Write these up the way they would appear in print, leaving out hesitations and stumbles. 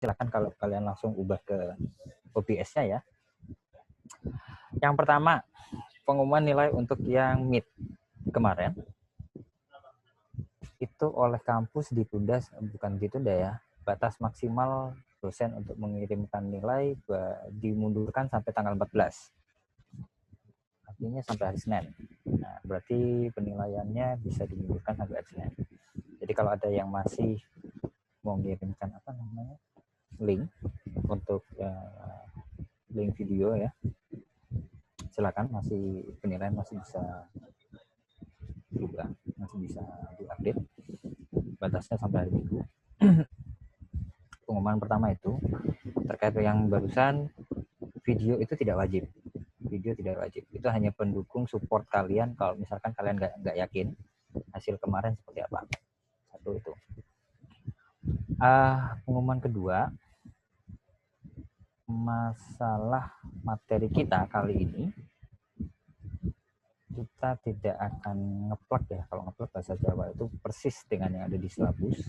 Silahkan kalau kalian langsung ubah ke OBS-nya ya. Yang pertama, pengumuman nilai untuk yang mid kemarin itu oleh kampus ditunda, bukan ditunda ya, batas maksimal dosen untuk mengirimkan nilai dimundurkan sampai tanggal 14. Artinya sampai hari Senin. Nah, berarti penilaiannya bisa dimundurkan sampai hari Senin. Jadi kalau ada yang masih mau mengirimkan link untuk link video ya, silakan, penilaian masih bisa berubah, masih bisa diupdate. Batasnya sampai hari Minggu. Pengumuman pertama itu terkait yang barusan, video itu tidak wajib. Video tidak wajib. Itu hanya pendukung support kalian kalau misalkan kalian nggak yakin hasil kemarin seperti apa. Satu itu. Pengumuman kedua, masalah materi kita kali ini kita tidak akan ngeplak ya. Kalau ngeplak bahasa Jawa itu persis dengan yang ada di silabus.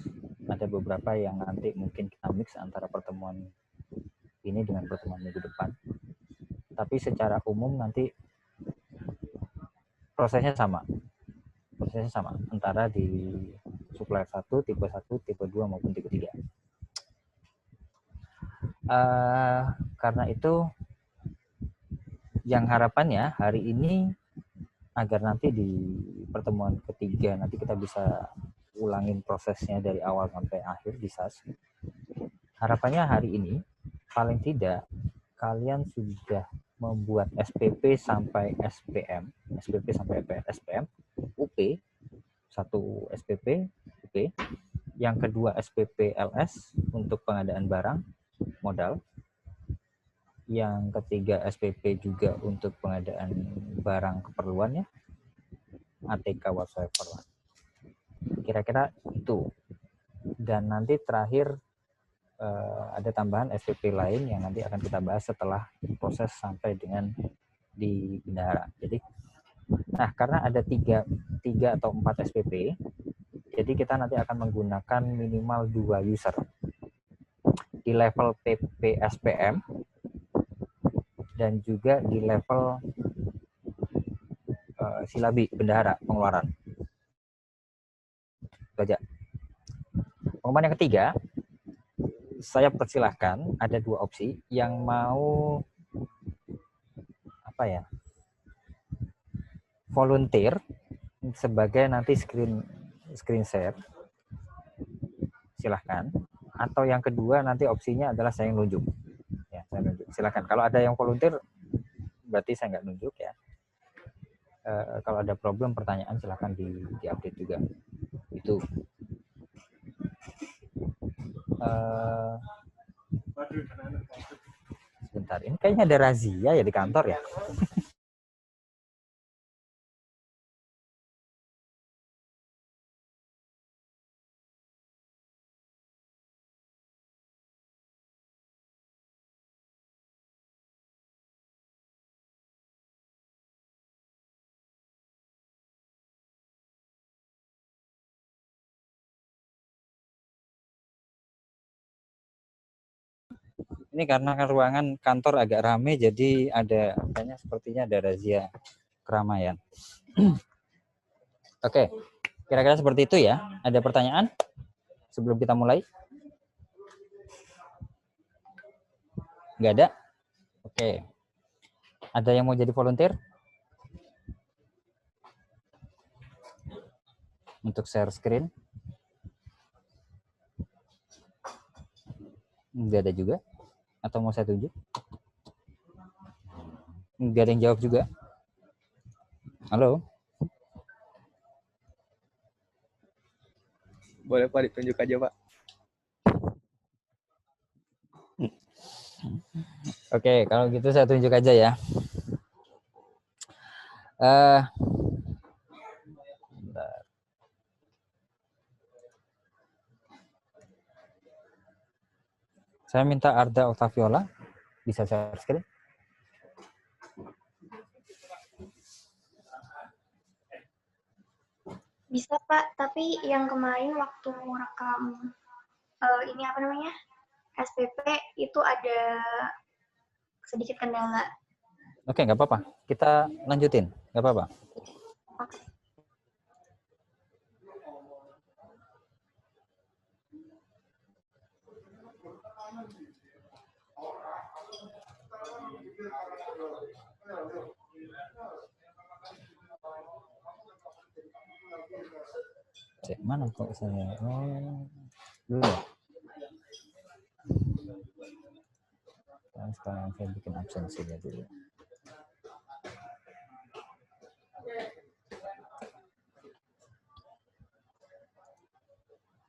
Ada beberapa yang nanti mungkin kita mix antara pertemuan ini dengan pertemuan minggu depan. Tapi secara umum nanti prosesnya sama. Antara di supplier 1, tipe 1, tipe 2 maupun tipe 3. Karena itu yang harapannya hari ini agar nanti di pertemuan ketiga nanti kita bisa ulangin prosesnya dari awal sampai akhir di SAS. Harapannya hari ini paling tidak kalian sudah membuat SPP sampai SPM, UP, satu SPP, UP, yang kedua SPP LS untuk pengadaan barang modal, yang ketiga SPP juga untuk pengadaan barang keperluannya, ATK whatsoever lah. Kira-kira itu. Dan nanti terakhir ada tambahan SPP lain yang nanti akan kita bahas setelah proses sampai dengan di bendahara. Jadi, nah karena ada 3 atau 4 SPP, jadi kita nanti akan menggunakan minimal 2 user di level PPSPM dan juga di level silabi bendahara pengeluaran. Itu aja. Pengumuman yang ketiga, saya persilahkan ada 2 opsi yang mau volunteer sebagai nanti screen share, silahkan. Atau yang kedua nanti opsinya adalah saya nunjuk. Ya, saya nunjuk. Silahkan. Kalau ada yang volunteer, berarti saya nggak nunjuk ya. Kalau ada problem pertanyaan silahkan di-update juga. Itu. Sebentar, ini kayaknya ada razia ya di kantor ya. Ini karena ruangan kantor agak ramai, jadi kayaknya sepertinya ada razia keramaian. Oke, kira-kira seperti itu ya. Ada pertanyaan sebelum kita mulai? Nggak ada? Oke. Ada yang mau jadi volunteer? Untuk share screen? Nggak ada juga? Atau mau saya tunjuk? Nggak ada yang jawab juga. Halo? Boleh Pak, ditunjuk aja Pak. Oke, kalau gitu saya tunjuk aja ya. Saya minta Arda Octaviola, bisa share screen? Bisa Pak, tapi yang kemarin waktu rekam ini apa namanya? SPP itu ada sedikit kendala. Oke, nggak apa-apa. Kita lanjutin, nggak apa-apa. Cek mana kok saya? Oh, dulu ya. Sekarang saya bikin absensinya dulu.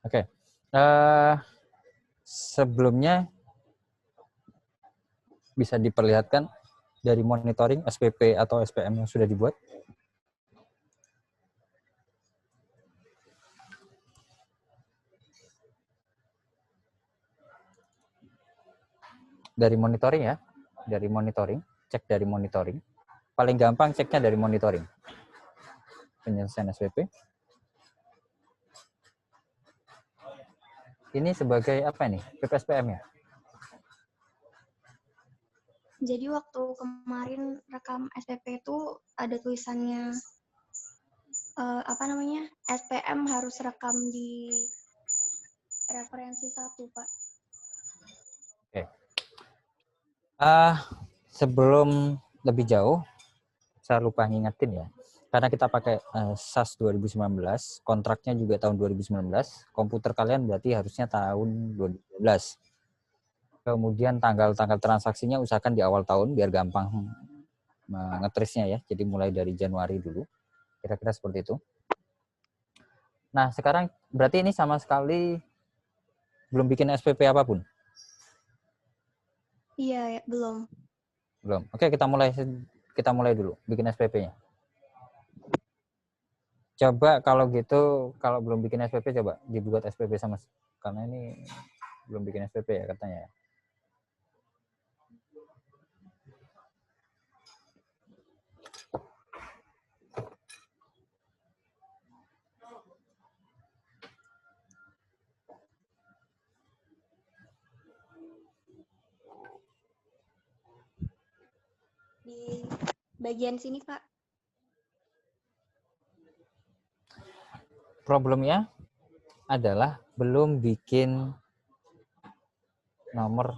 Oke. Sebelumnya bisa diperlihatkan dari monitoring SPP atau SPM yang sudah dibuat. Dari monitoring ya, dari monitoring, cek dari monitoring. Paling gampang ceknya dari monitoring. Penyelesaian SPP. Ini sebagai apa nih? PPSPM ya? Jadi waktu kemarin rekam SPP itu ada tulisannya SPM harus rekam di referensi 1, Pak. Oke. Sebelum lebih jauh, saya lupa ngingetin ya. Karena kita pakai SAS 2019, kontraknya juga tahun 2019, komputer kalian berarti harusnya tahun 2012. Kemudian tanggal-tanggal transaksinya usahakan di awal tahun biar gampang ngetrisnya ya. Jadi mulai dari Januari dulu. Kira-kira seperti itu. Nah, sekarang berarti ini sama sekali belum bikin SPP apapun? Iya, belum. Belum. Oke, kita mulai dulu bikin SPP-nya. Coba kalau gitu, kalau belum bikin SPP coba dibuat SPP sama, karena ini belum bikin SPP ya katanya. Di bagian sini, Pak. Problemnya adalah belum bikin nomor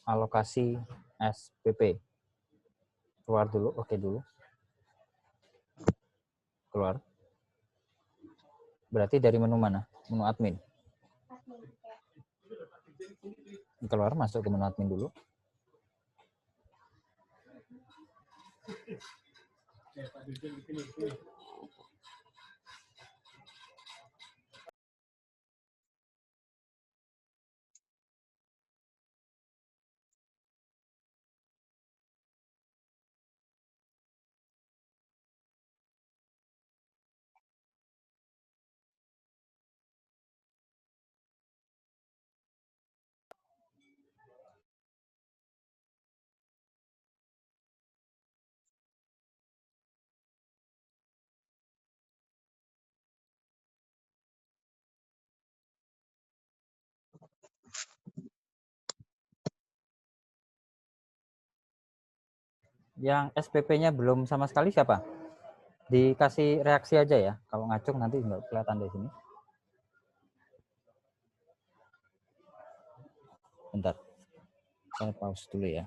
alokasi SPP. Keluar dulu, oke dulu. Keluar. Berarti dari menu mana? Menu admin. Keluar, masuk ke menu admin dulu. Yang SPP-nya belum sama sekali siapa? Dikasih reaksi aja ya. Kalau ngacung nanti nggak kelihatan di sini. Bentar. Saya pause dulu ya.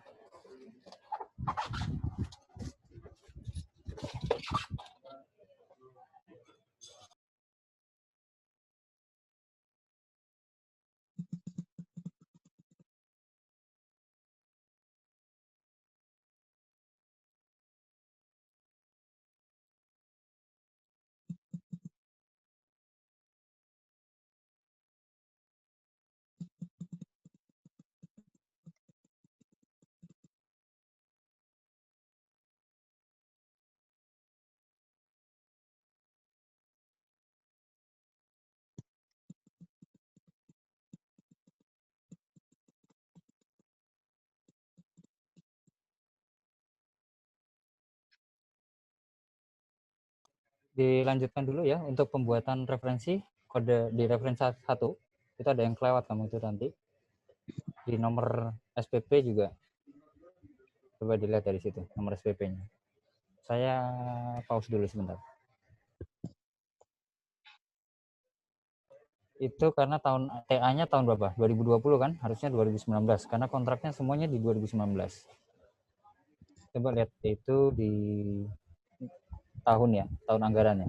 Dilanjutkan dulu ya untuk pembuatan referensi kode di referensi 1. Itu ada yang kelewat kamu itu nanti. Di nomor SPP juga coba dilihat dari situ nomor SPP-nya. Saya pause dulu sebentar. Itu karena tahun TA-nya tahun berapa? 2020 kan? Harusnya 2019 karena kontraknya semuanya di 2019. Coba lihat itu di tahun ya, tahun anggarannya.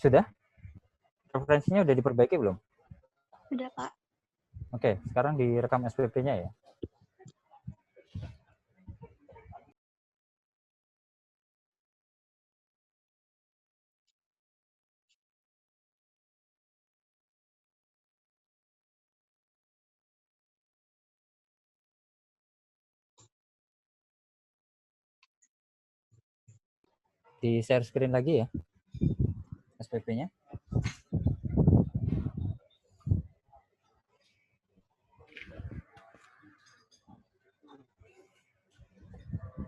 Sudah? Referensinya udah diperbaiki belum? Udah, Pak. Oke, sekarang direkam SPP-nya ya. Di share screen lagi ya SPP-nya.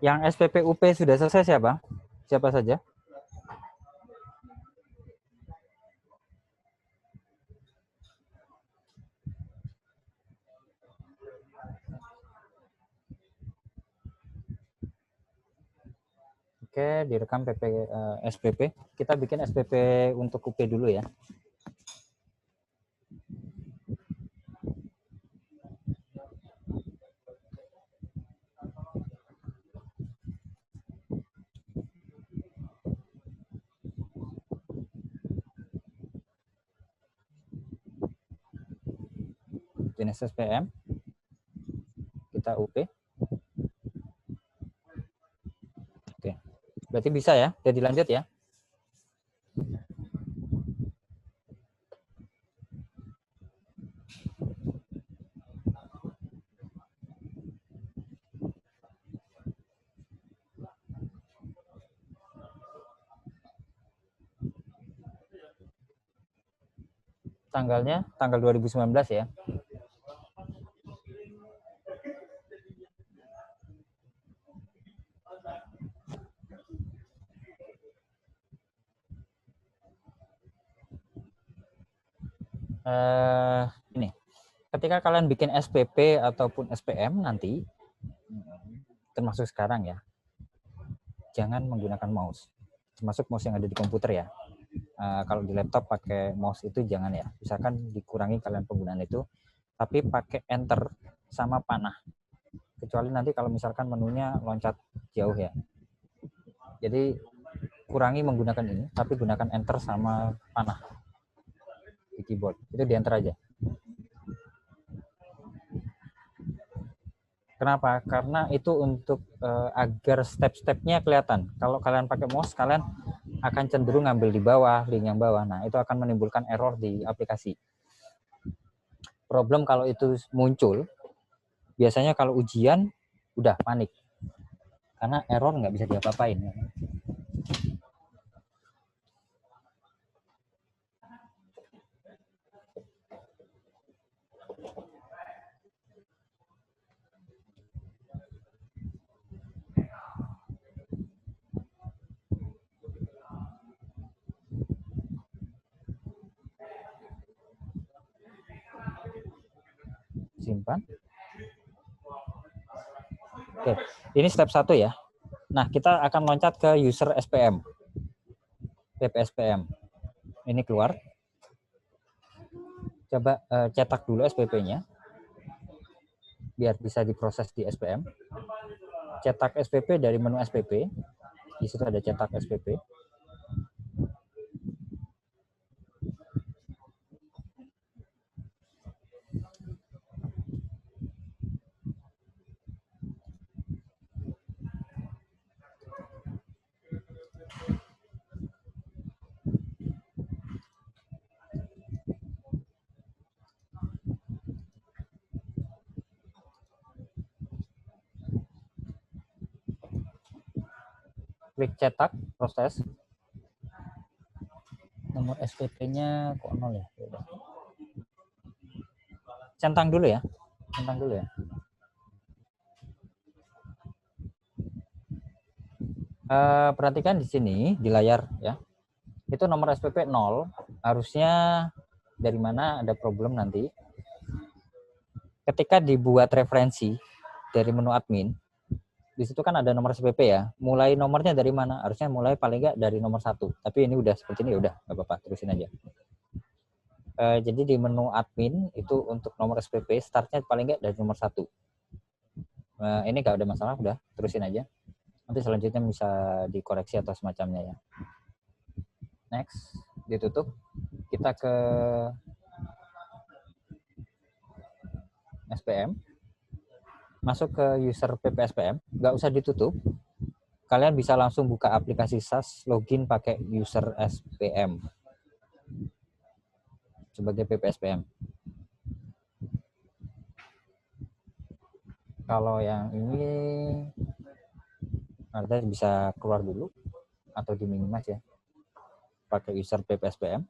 Yang SPP UP sudah selesai siapa? Siapa saja? Oke, direkam SPP. Kita bikin SPP untuk UP dulu ya. Jenis SPM. Kita UP. Oke. Berarti bisa ya? Jadi lanjut ya. Tanggalnya tanggal 2019 ya. Ini. Ketika kalian bikin SPP ataupun SPM nanti, termasuk sekarang ya, jangan menggunakan mouse. Termasuk mouse yang ada di komputer ya. Kalau di laptop pakai mouse itu jangan ya. Misalkan dikurangi kalian penggunaan itu, tapi pakai enter sama panah. Kecuali nanti kalau misalkan menunya loncat jauh ya. Jadi kurangi menggunakan ini, tapi gunakan enter sama panah di keyboard. Itu di enter aja. Kenapa? Karena itu untuk agar step-stepnya kelihatan. Kalau kalian pakai mouse, kalian akan cenderung ngambil di bawah, link yang bawah. Nah, itu akan menimbulkan error di aplikasi. Problem kalau itu muncul, biasanya kalau ujian, udah panik. Karena error nggak bisa diapa-apain. Simpan. Oke, ini step 1 ya. Nah, kita akan loncat ke user SPM, PPSPM. Ini keluar. Coba cetak dulu SPP-nya biar bisa diproses di SPM. Cetak SPP dari menu SPP. Di situ ada cetak SPP. Klik cetak, proses. Nomor SPP-nya kok 0 ya? Centang dulu ya. Centang dulu ya. Perhatikan di sini di layar ya. Itu nomor SPP 0. Harusnya dari mana ada problem nanti. Ketika dibuat referensi dari menu admin, di situ kan ada nomor SPP ya. Mulai nomornya dari mana? Harusnya mulai paling nggak dari nomor 1. Tapi ini udah seperti ini, udah nggak apa-apa, terusin aja. Jadi di menu admin itu untuk nomor SPP startnya paling nggak dari nomor 1. Ini nggak ada masalah, udah terusin aja. Nanti selanjutnya bisa dikoreksi atau semacamnya ya. Next, ditutup. Kita ke SPM. Masuk ke user PPSPM, nggak usah ditutup. Kalian bisa langsung buka aplikasi SAS, login pakai user SPM sebagai PPSPM. Kalau yang ini nanti bisa keluar dulu atau di minimize ya, pakai user PPSPM.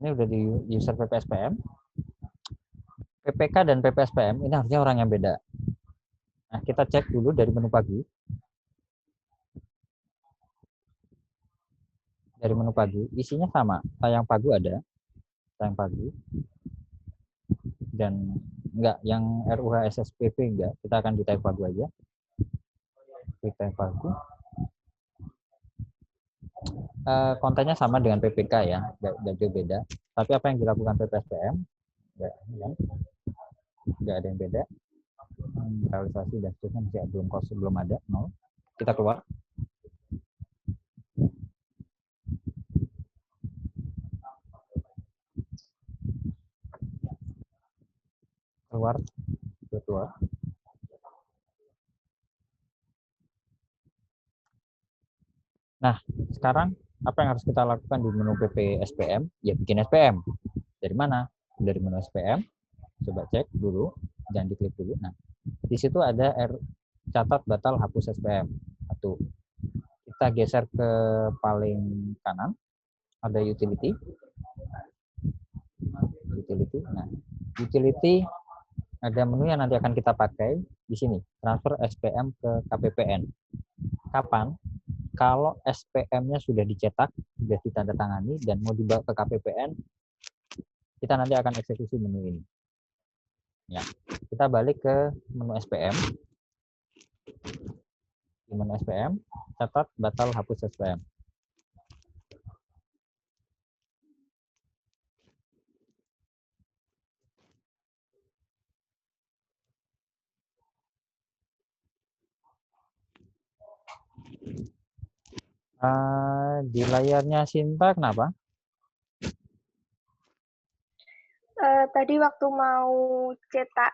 Ini udah di user PPSPM. PPK dan PPSPM ini harusnya orang yang beda. Nah, kita cek dulu dari menu pagi. Dari menu pagi, isinya sama. Tayang pagu ada, tayang pagu. Dan enggak, yang RUH SSPP enggak. Kita akan di tayang pagu aja. Klik tayang pagu. Kontennya sama dengan PPK ya, enggak jauh beda. Tapi apa yang dilakukan PPSPM? Enggak ada yang beda. Realisasi dan seterusnya masih belum ada, 0. Kita keluar. Keluar. Nah, sekarang apa yang harus kita lakukan di menu PP SPM? Ya bikin SPM. Dari mana? Dari menu SPM. Coba cek dulu, jangan diklik dulu. Nah, di situ ada catat batal hapus SPM. Satu. Kita geser ke paling kanan, ada utility. Nah, utility ada menu yang nanti akan kita pakai di sini, transfer SPM ke KPPN. Kapan? Kalau SPM-nya sudah dicetak, sudah ditandatangani dan mau dibawa ke KPPN, kita nanti akan eksekusi menu ini. Ya, kita balik ke menu SPM. Di menu SPM, catat batal hapus SPM. Di layarnya Sinta kenapa? Tadi waktu mau cetak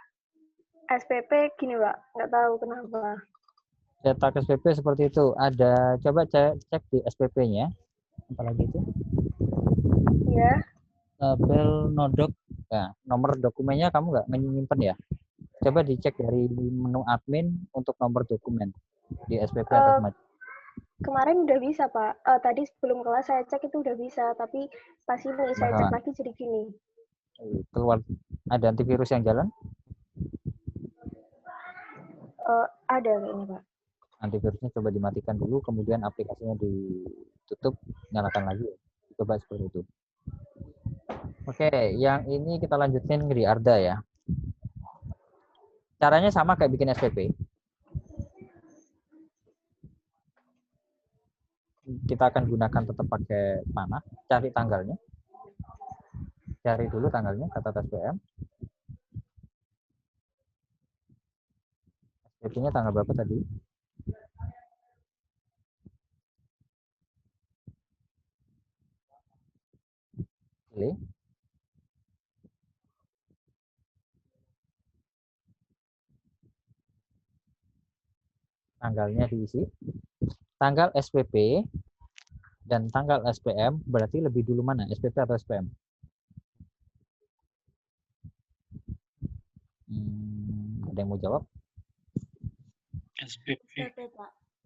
SPP gini, Pak. Nggak tahu kenapa. Cetak SPP seperti itu. Ada, coba cek di SPP-nya. Apalagi itu? Ya. Tabel nodok. Ya, nomor dokumennya kamu nggak menyimpan ya? Coba dicek dari menu admin untuk nomor dokumen di SPP atau semacam. Kemarin udah bisa, Pak. Tadi sebelum kelas saya cek itu udah bisa, tapi pas ini saya cek lagi jadi gini. Keluar, ada antivirus yang jalan? Ada kayaknya, Pak. Antivirusnya coba dimatikan dulu, kemudian aplikasinya ditutup, nyalakan lagi. Coba seperti itu. Oke, yang ini kita lanjutin di Arda ya. Caranya sama kayak bikin SPP. Kita akan gunakan tetap pakai panah, cari tanggalnya. Cari dulu tanggalnya, kata SPM. SPP-nya tanggal berapa tadi? Pilih. Tanggalnya diisi. Tanggal SPP dan tanggal SPM berarti lebih dulu mana? SPP atau SPM? Ada yang mau jawab? SPP.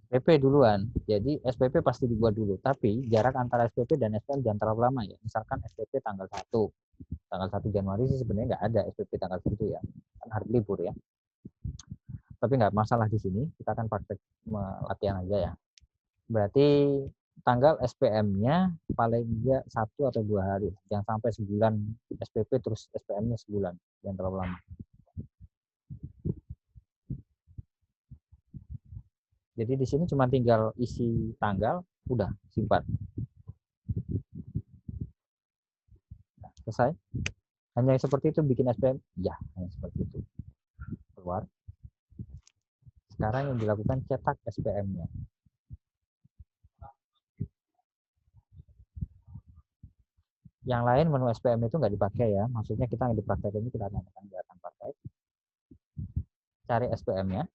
SPP duluan. Jadi SPP pasti dibuat dulu. Tapi jarak antara SPP dan SPM jangan terlalu lama ya. Misalkan SPP tanggal 1. Tanggal 1 Januari sih sebenarnya nggak ada SPP tanggal 1 ya. Kan hari libur ya. Tapi nggak masalah di sini. Kita akan praktek latihan aja ya. Berarti tanggal SPM-nya paling enggak 1 atau 2 hari. Jangan sampai sebulan SPP terus SPM-nya sebulan. Jangan terlalu lama. Jadi di sini cuma tinggal isi tanggal, udah simpan. Nah, selesai. Hanya seperti itu bikin SPM? Ya, hanya seperti itu. Keluar. Sekarang yang dilakukan cetak SPM-nya. Yang lain menu SPM itu nggak dipakai ya. Maksudnya kita yang dipraktekin ini kita akan pakai. Cari SPM-nya.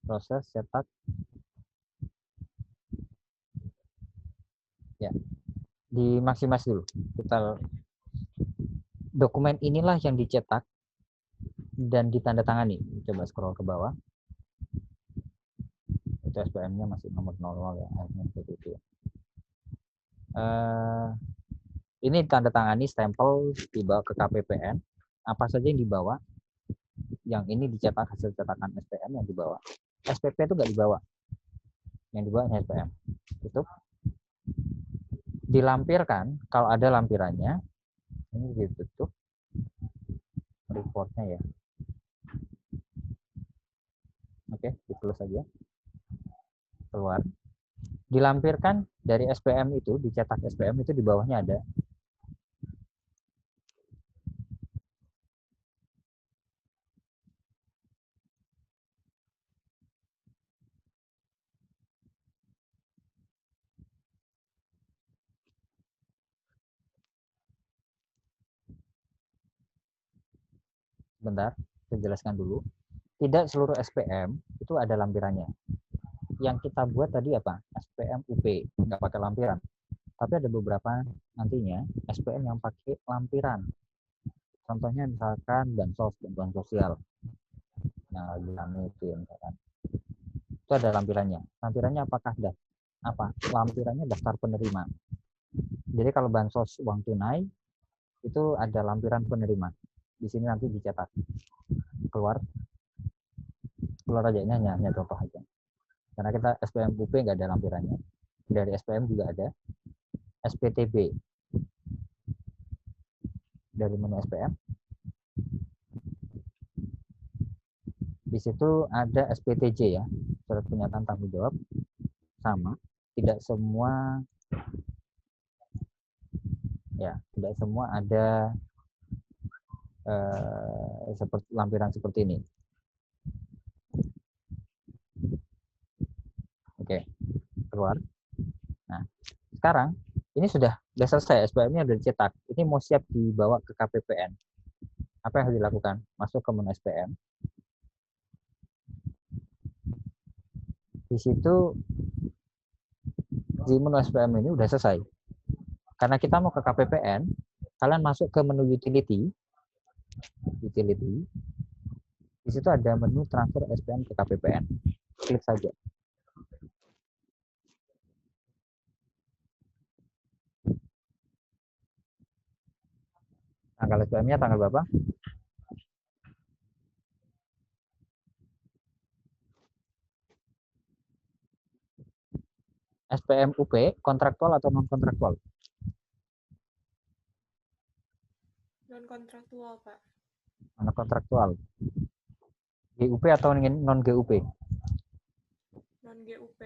Proses cetak. Ya. Dimaksimas dulu. Kita dokumen inilah yang dicetak dan ditandatangani. Coba scroll ke bawah. Itu SPM-nya masih nomor 00 ya. Seperti itu ya. Ini ditandatangani stempel dibawa ke KPPN. Apa saja yang dibawa? Yang ini dicetak hasil cetakan SPM yang dibawa. SPP itu nggak dibawa. Yang dibawa hanya SPM. Tutup. Dilampirkan, kalau ada lampirannya, ini ditutup. Reportnya ya. Oke, di-close saja. Keluar. Dilampirkan dari SPM itu, dicetak SPM itu di bawahnya ada. Sebentar, saya jelaskan dulu. Tidak seluruh SPM itu ada lampirannya. Yang kita buat tadi apa? SPM UP, nggak pakai lampiran. Tapi ada beberapa nantinya SPM yang pakai lampiran. Contohnya misalkan bansos, bantuan sosial. Yang lagi rame itu ya misalkan. Itu ada lampirannya. Lampirannya apakah lampirannya daftar penerima. Jadi kalau bansos uang tunai itu ada lampiran penerima. Di sini nanti dicetak. Keluar aja, ini hanya contoh aja. Karena kita SPM UP nggak ada lampirannya. Dari SPM juga ada. SPTB. Dari menu SPM. Di situ ada SPTJ ya, surat pernyataan tanggung jawab. Sama. Tidak semua ada seperti lampiran seperti ini. Oke, keluar. Nah, sekarang ini sudah selesai, SPM-nya sudah dicetak. Ini mau siap dibawa ke KPPN. Apa yang harus dilakukan? Masuk ke menu SPM. Di situ di menu SPM ini sudah selesai. Karena kita mau ke KPPN, kalian masuk ke menu utility. Di situ ada menu transfer SPM ke KPPN. Klik saja. Tanggal SPM-nya tanggal berapa? SPM UP, kontraktual atau non-kontraktual? Non-kontraktual, Pak. Non-kontraktual. GUP atau non-GUP? Non-GUP.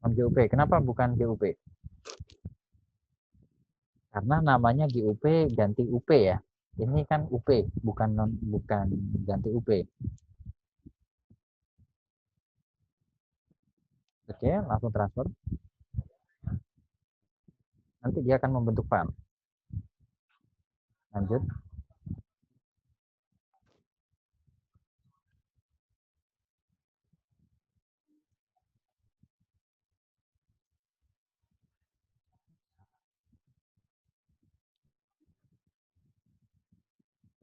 Non-GUP. Kenapa bukan GUP? Karena namanya GUP ganti UP ya. Ini kan UP, bukan ganti UP. Oke, langsung transfer. Nanti dia akan membentuk file. Lanjut.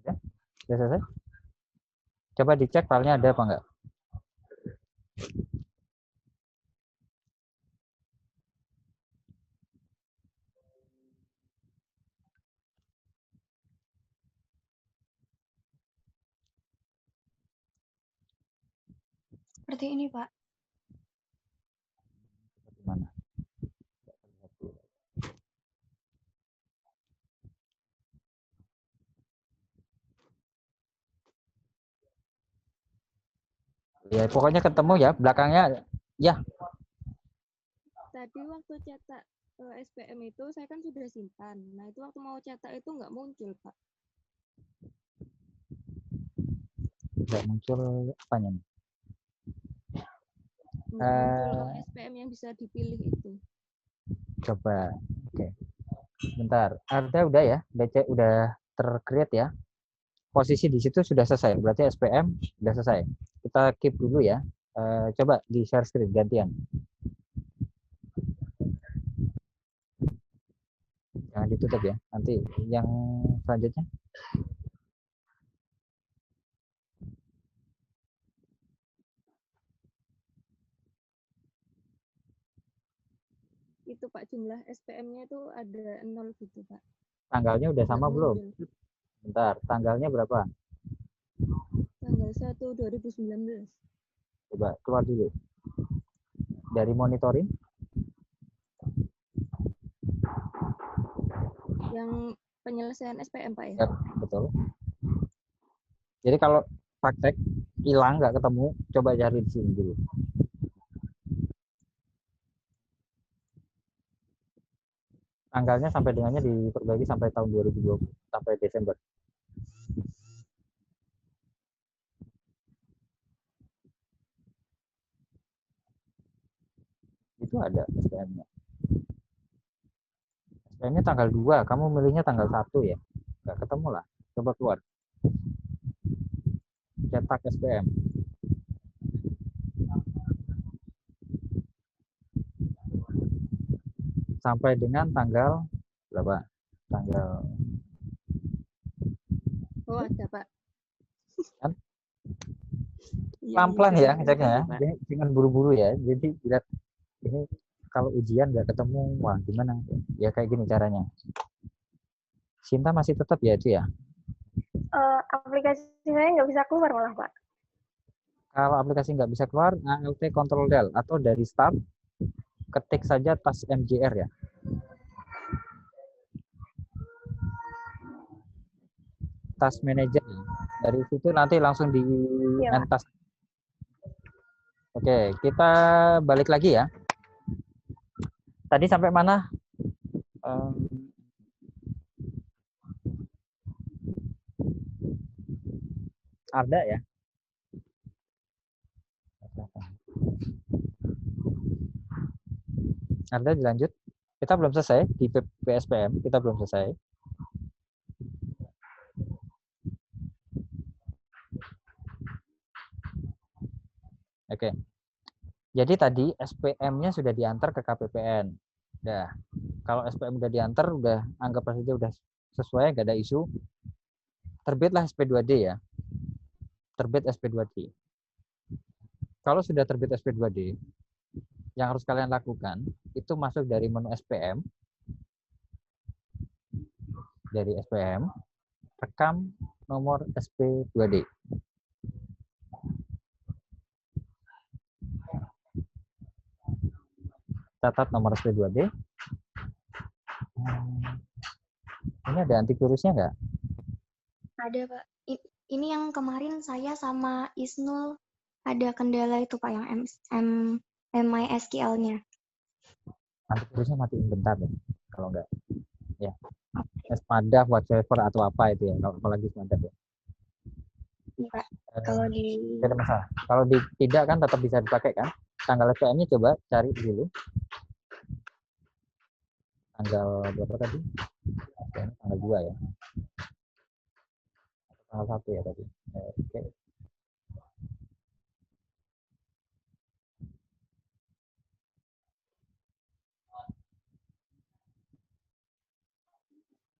Ya, sudah selesai. Coba dicek filenya ada apa enggak. Seperti ini, Pak. Mana? Ya, pokoknya ketemu ya, belakangnya ya. Tadi waktu cetak SPM itu saya kan sudah simpan. Nah, itu waktu mau cetak itu nggak muncul, Pak. Nggak muncul apanya nih? Nggak muncul SPM yang bisa dipilih itu. Coba, oke. Bentar, ada udah ya, udah tercreate ya. Posisi di situ sudah selesai, berarti SPM sudah selesai. Kita keep dulu ya. Coba di share screen gantian. Jangan ditutup ya. Nanti yang selanjutnya. Itu Pak, jumlah SPM-nya itu ada 0 gitu, Pak. Tanggalnya udah sama belum? Bentar, tanggalnya berapa? Tanggal 1 2019. Coba keluar dulu. Dari monitoring. Yang penyelesaian SPM, Pak ya? Ya, betul. Jadi kalau praktek hilang nggak ketemu, coba cari di sini dulu. Tanggalnya sampai dengannya diperbaiki sampai tahun 2020, sampai Desember. Itu ada SPM-nya. SPM-nya tanggal 2, kamu milihnya tanggal 1 ya? Nggak ketemu lah. Coba keluar. Cetak SPM. Sampai dengan tanggal berapa? Tanggal. Oh, ada, Pak. Kan? Pelan-pelan Ya ngeceknya ya. Jangan buru-buru ya. Jadi lihat ini kalau ujian nggak ketemu, wah gimana? Ya kayak gini caranya. Sinta masih tetap ya itu ya? Aplikasi saya nggak bisa keluar malah, Pak. Kalau aplikasi nggak bisa keluar, Alt Ctrl Del atau dari start ketik saja tas MJR ya. Task Manager. Dari situ nanti langsung di Iya, end task. Oke, kita balik lagi ya. Tadi sampai mana? Arda ya. Arda dilanjut. Kita belum selesai di PSPM, kita belum selesai. Oke. Jadi tadi SPM-nya sudah diantar ke KPPN. Nah, kalau SPM udah diantar, udah anggap saja udah sesuai, nggak ada isu. Terbitlah SP2D ya. Terbit SP2D. Kalau sudah terbit SP2D, yang harus kalian lakukan itu masuk dari menu SPM. Dari SPM, rekam nomor SP2D. Catat nomor SP2D. Ini ada antivirusnya nggak? Ada, Pak. Ini yang kemarin saya sama Isnul ada kendala itu, Pak, yang MySQL-nya. Antivirusnya matiin bentar ya, kalau nggak. Ya. Espada, whatever atau apa itu ya, kalau apalagi Espada ya. Iya, Pak. Kalau di Tidak ada masalah. Kalau tidak kan tetap bisa dipakai kan? Tanggal SPM-nya coba cari dulu. Tanggal berapa tadi? Tanggal 2 ya. Tanggal 1 ya tadi. Oke.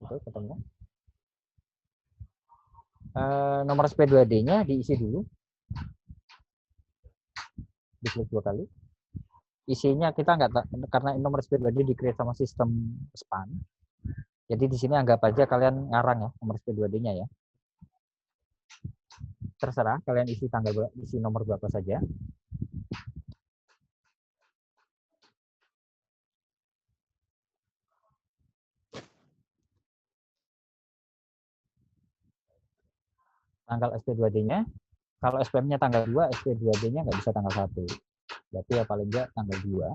Oke, ketemu. Nomor SP2D-nya diisi dulu. Diklik 2 kali. Isinya kita nggak, karena nomor SP2D di-create sama sistem SPAN. Jadi di sini anggap aja kalian ngarang ya nomor SP2D-nya ya. Terserah kalian isi isi nomor berapa saja. Tanggal SP2D-nya, kalau SPM-nya tanggal 2, SP2D-nya nggak bisa tanggal 1. Berarti ya paling nggak tanggal 2.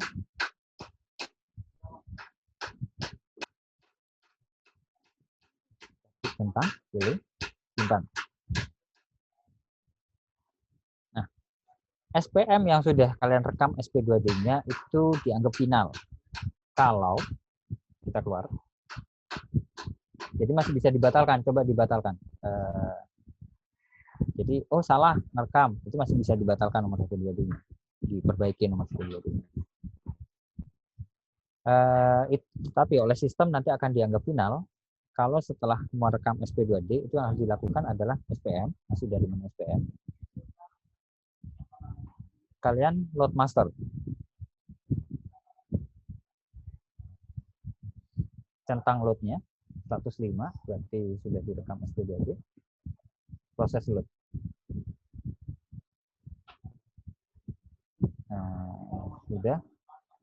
Tentang, pilih, simpan. Nah, SPM yang sudah kalian rekam SP2D-nya itu dianggap final. Kalau kita keluar, jadi masih bisa dibatalkan, coba dibatalkan. Jadi, oh salah, merekam, itu masih bisa dibatalkan nomor SP2D-nya. Diperbaiki nomor SP2D-nya. Tapi oleh sistem nanti akan dianggap final kalau setelah merekam SP2D itu yang harus dilakukan adalah SPM, masih dari menu SPM. Kalian load master. Centang loadnya 105, berarti sudah direkam SP2D. Proses load. Sudah.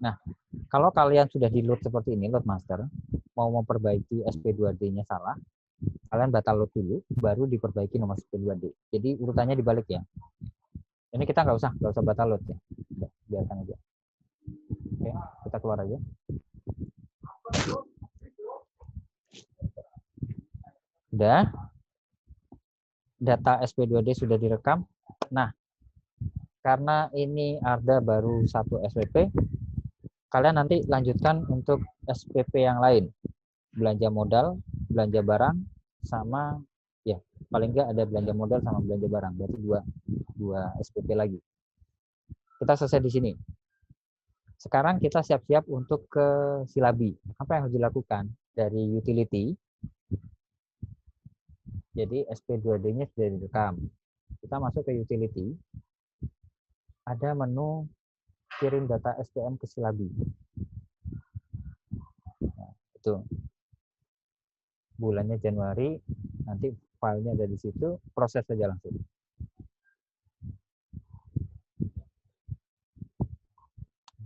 Nah, kalau kalian sudah di load seperti ini, load master, mau memperbaiki SP2D-nya salah, kalian batal load dulu, baru diperbaiki nomor SP2D. Jadi urutannya dibalik ya. Ini kita nggak usah batal load ya. Udah, biarkan aja. Oke, kita keluar aja. Udah. Data SP2D sudah direkam. Nah, karena ini Arda baru 1 SPP, kalian nanti lanjutkan untuk SPP yang lain. Belanja modal, belanja barang, sama ya paling nggak ada belanja modal sama belanja barang. Berarti dua SPP lagi. Kita selesai di sini. Sekarang kita siap-siap untuk ke silabi. Apa yang harus dilakukan? Dari utility. Jadi SP2D-nya sudah direkam. Kita masuk ke utility. Ada menu kirim data SPM ke silabi. Nah, itu. Bulannya Januari, nanti filenya ada di situ, proses saja langsung.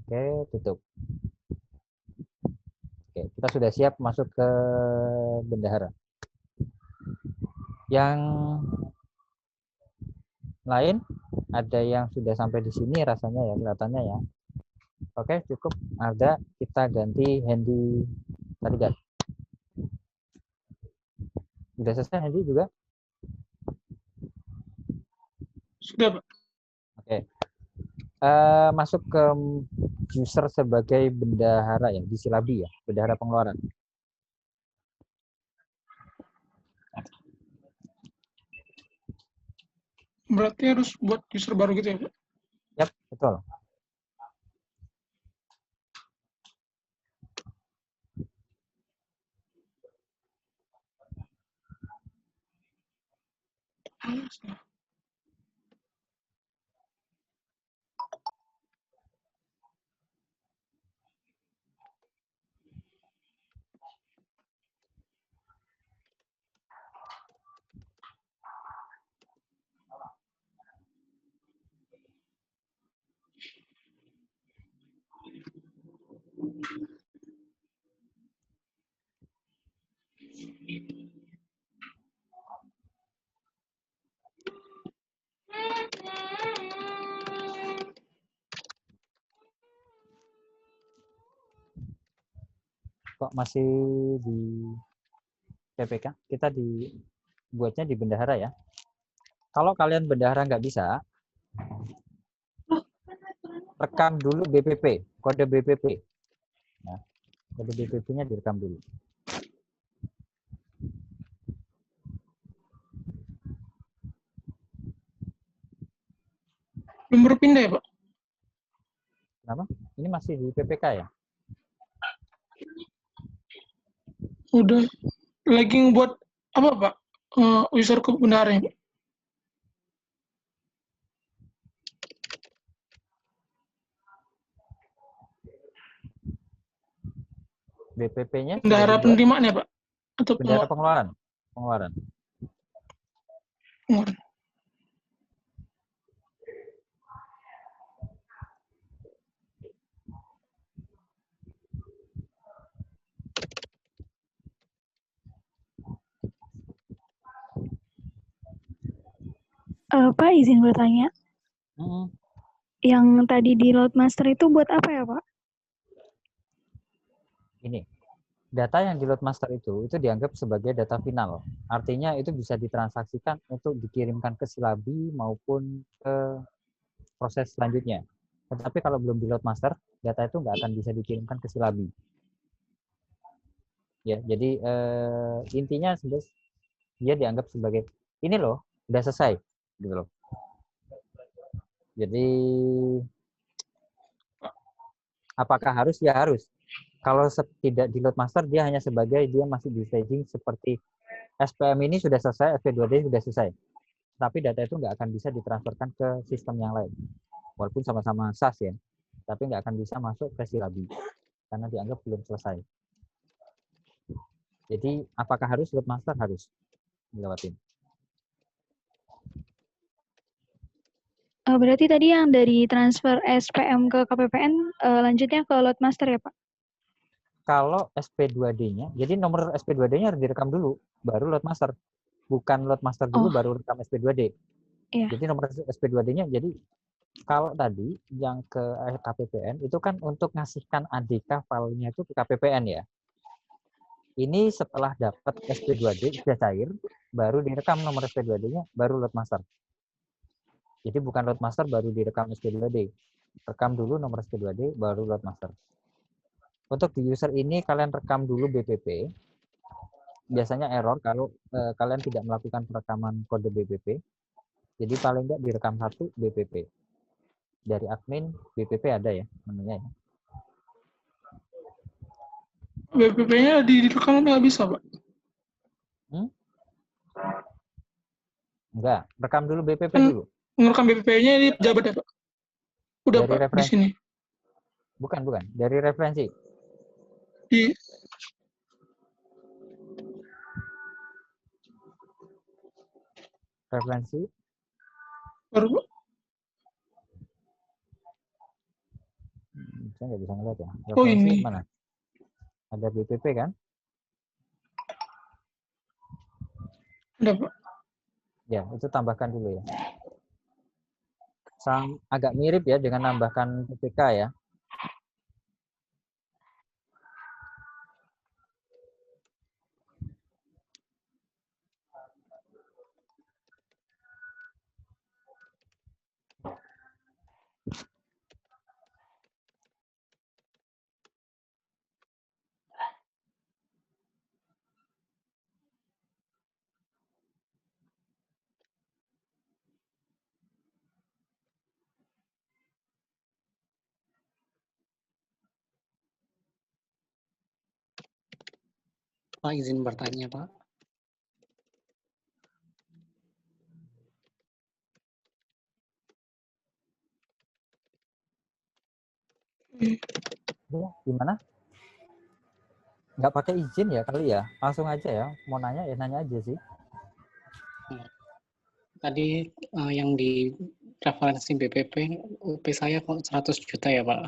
Oke, tutup. Oke, kita sudah siap masuk ke bendahara. Yang lain, ada yang sudah sampai di sini rasanya ya, kelihatannya ya. Oke, cukup. Ada, kita ganti handy tadi kan. Sudah selesai handy juga? Sudah, Pak. Oke. Masuk ke user sebagai bendahara ya, di silabi ya, bendahara pengeluaran. Berarti harus buat user baru gitu ya, Pak? Yap, betul. Kok masih di PPK? Kita dibuatnya di bendahara ya. Kalau kalian bendahara nggak bisa, rekam dulu BPP, kode BPP. Nah, kode BPP-nya direkam dulu. Belum berpindah ya, Pak? Kenapa? Ini masih di PPK ya? Udah lagi buat apa, Pak? User ke bendahara ya, Pak? BPP-nya sudah Bendahara dibuat? penerimaan ya, Pak? Atau Bendahara pengeluaran? Pengeluaran. pengeluaran? Pak izin bertanya, yang tadi di Loadmaster itu buat apa ya Pak? Ini, data yang di Loadmaster itu dianggap sebagai data final. Artinya itu bisa ditransaksikan untuk dikirimkan ke silabi maupun ke proses selanjutnya. Tetapi kalau belum di Loadmaster, data itu nggak akan bisa dikirimkan ke silabi. Ya, jadi intinya sebenarnya dia dianggap sebagai ini loh, udah selesai, gitu loh. Jadi apakah harus? Ya harus. Kalau tidak di Loadmaster, dia hanya sebagai dia masih di staging seperti SPM ini sudah selesai, SP2D sudah selesai. Tapi data itu nggak akan bisa ditransferkan ke sistem yang lain. Walaupun sama-sama SAS ya, tapi nggak akan bisa masuk ke silabi karena dianggap belum selesai. Jadi apakah harus Loadmaster? Harus dilewatin. Berarti tadi yang dari transfer SPM ke KPPN lanjutnya ke Loadmaster ya Pak? Kalau SP2D-nya, jadi nomor SP2D-nya harus direkam dulu, baru Loadmaster. Bukan Loadmaster dulu, baru rekam SP2D. Iya. Jadi nomor SP2D-nya, jadi kalau tadi yang ke KPPN, itu kan untuk ngasihkan ADK filenya itu ke KPPN ya. Ini setelah dapat SP2D, sudah cair, baru direkam nomor SP2D-nya, baru Loadmaster. Jadi bukan Loadmaster, baru direkam SP2D. Rekam dulu nomor SP2D, baru Loadmaster. Untuk di user ini, kalian rekam dulu BPP. Biasanya error kalau kalian tidak melakukan perekaman kode BPP. Jadi paling nggak direkam satu BPP. Dari admin, BPP ada ya, menunya ya. BPP-nya direkam nggak bisa, Pak? Enggak, rekam dulu BPP dulu. Ngerekam BPP-nya di pejabat ya, Pak? Udah, Dari Pak, referensi. di sini. Bukan. Dari referensi. Di Referensi. Baru, Pak. Saya nggak bisa ngeliat ya. Oh, Referensi ini. mana? Ada BPP kan? Ada, Pak. Ya, itu tambahkan dulu ya. Agak mirip ya dengan nambahkan PPK ya. Pak, izin bertanya, Pak. Ya, gimana? Nggak pakai izin ya kali ya? Langsung aja ya. Mau nanya ya nanya aja sih. Tadi yang di referensi BPP, UP saya kok 100 juta ya, Pak?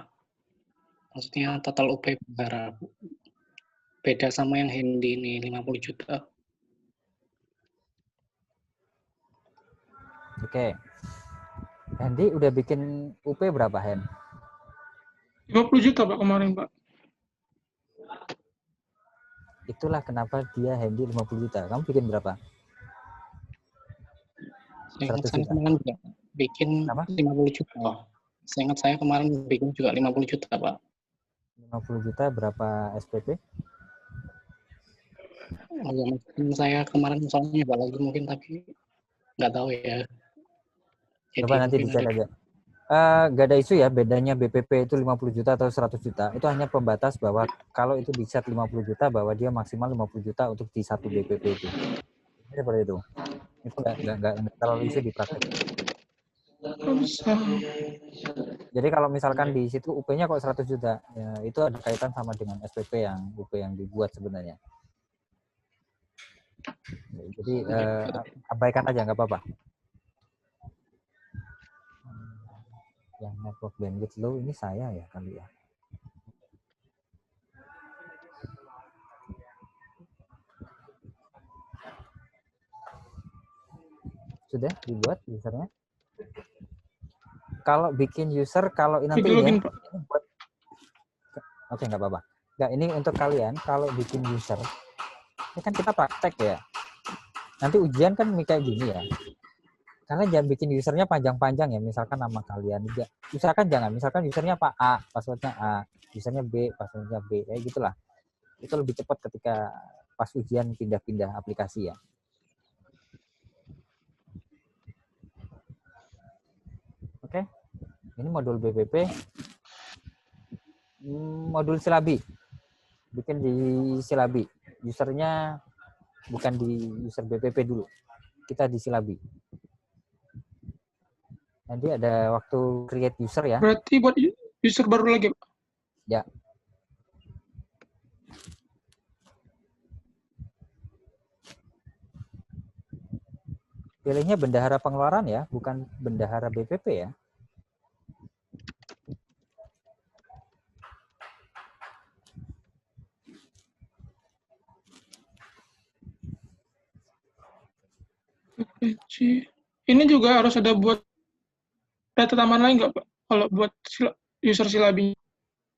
Maksudnya total UP Bendahara. Beda sama yang Hendy ini, 50 juta. Oke. Hendy udah bikin UP berapa, Hen? 50 juta, Pak, kemarin, Pak. Itulah kenapa dia Hendy 50 juta. Kamu bikin berapa? Saya ingat 100 saya juta. kemarin juga bikin Kenapa? 50 juta. Saya ingat saya kemarin bikin juga 50 juta, Pak. 50 juta berapa SPP? Oh, ya, mungkin saya kemarin soalnya nyoba lagi mungkin, tapi nggak tahu ya. Jadi Coba nanti mungkin dicek ada. aja. Nggak ada isu ya bedanya BPP itu 50 juta atau 100 juta. Itu hanya pembatas bahwa kalau itu di set 50 juta bahwa dia maksimal 50 juta untuk di satu BPP itu. Seperti itu. Itu nggak terlalu isu di praktek. Bisa. Jadi kalau misalkan di situ UP-nya kok 100 juta, ya itu ada kaitan sama dengan SPP yang UP yang dibuat sebenarnya. Jadi abaikan aja nggak apa-apa. Yang network bandwidth low ini saya ya kali ya. Sudah dibuat usernya? Kalau bikin user, kalau nanti ini Login, ya, Pak. ini buat, oke nggak apa-apa. Nggak, ini untuk kalian kalau bikin user, ini kan kita praktek ya. Nanti ujian kan kayak gini ya. Kalian jangan bikin usernya panjang-panjang ya. Misalkan nama kalian juga. Usahakan jangan. Misalkan usernya Pak A, passwordnya A, usernya B, passwordnya B, kayak gitulah. Itu lebih cepat ketika pas ujian pindah-pindah aplikasi ya. Oke, ini modul BPP, modul silabi, bikin di silabi, usernya bukan di user BPP dulu, kita di silabi. Nanti ada waktu create user ya. Berarti buat user baru lagi, Pak. Ya. Pilihnya bendahara pengeluaran ya, bukan bendahara BPP ya. Ini juga harus ada buat data tambahan lain nggak, Pak? Kalau buat user silabi.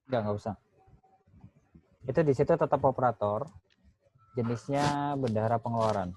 Nggak usah. Itu di situ tetap operator, jenisnya bendahara pengeluaran.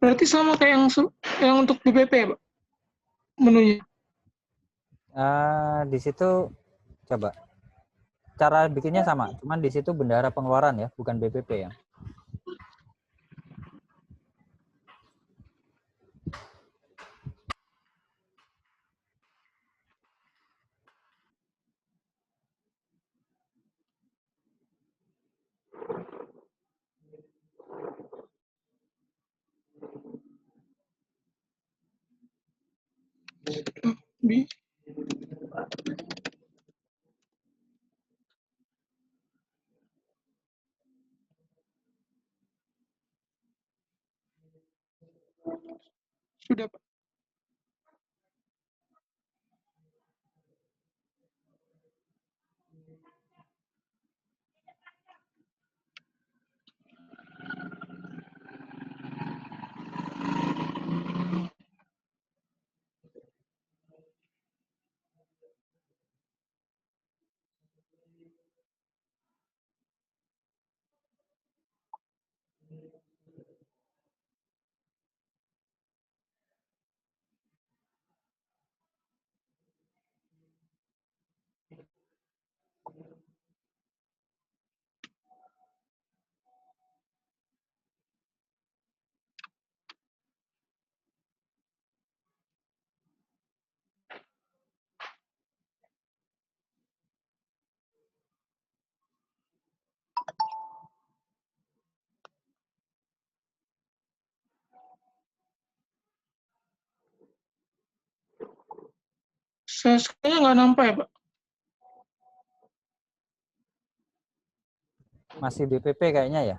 Berarti sama kayak yang untuk BPP ya, Pak? Menunya. Di situ coba cara bikinnya sama, cuman di situ bendahara pengeluaran ya, bukan BPP ya. Bi. Sudah, Pak. Saya kayaknya nggak nampak ya, Pak. Masih BPP kayaknya ya.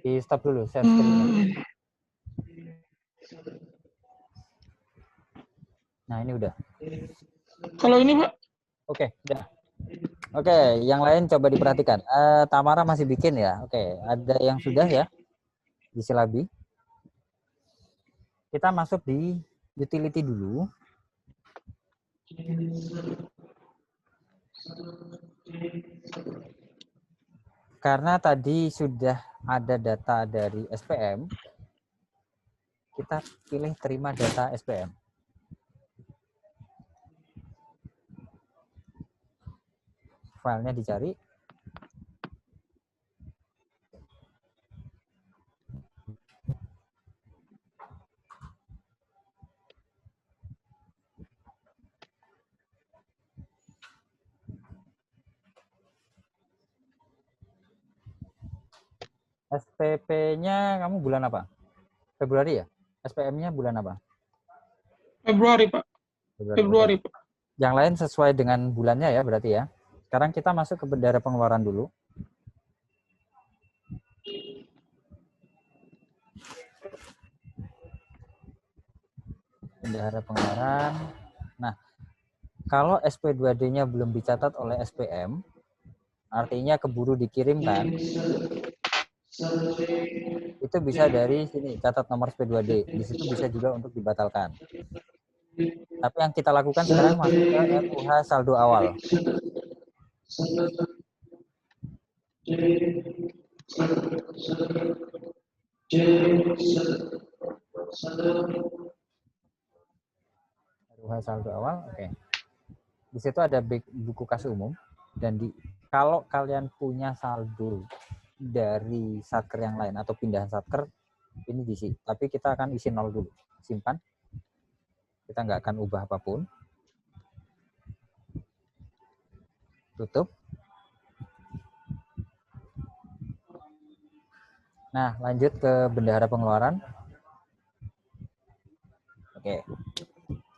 Di stop dulu, share screen. Nah, ini udah. Kalau ini, Pak, Oke, udah. Oke, yang lain coba diperhatikan. Tamara masih bikin ya. Oke, ada yang sudah ya di silabi. Kita masuk di utility dulu. Karena tadi sudah ada data dari SPM, kita pilih terima data SPM. Filenya dicari. SPP-nya kamu bulan apa? Februari ya? SPM-nya bulan apa? Februari, Pak. Februari, Oke. Pak. Yang lain sesuai dengan bulannya ya berarti ya. Sekarang kita masuk ke bendahara pengeluaran dulu. Bendahara pengeluaran. Nah, kalau SP2D-nya belum dicatat oleh SPM, artinya keburu dikirimkan, itu bisa dari sini, catat nomor SP2D. Di situ bisa juga untuk dibatalkan. Tapi yang kita lakukan sekarang masuk ke RUH saldo awal. RUH saldo awal, oke. Di situ ada buku kas umum, dan kalau kalian punya saldo dari satker yang lain atau pindahan satker, ini diisi. Tapi kita akan isi 0 dulu. Simpan. Kita nggak akan ubah apapun. Tutup. Nah, lanjut ke bendahara pengeluaran. Oke.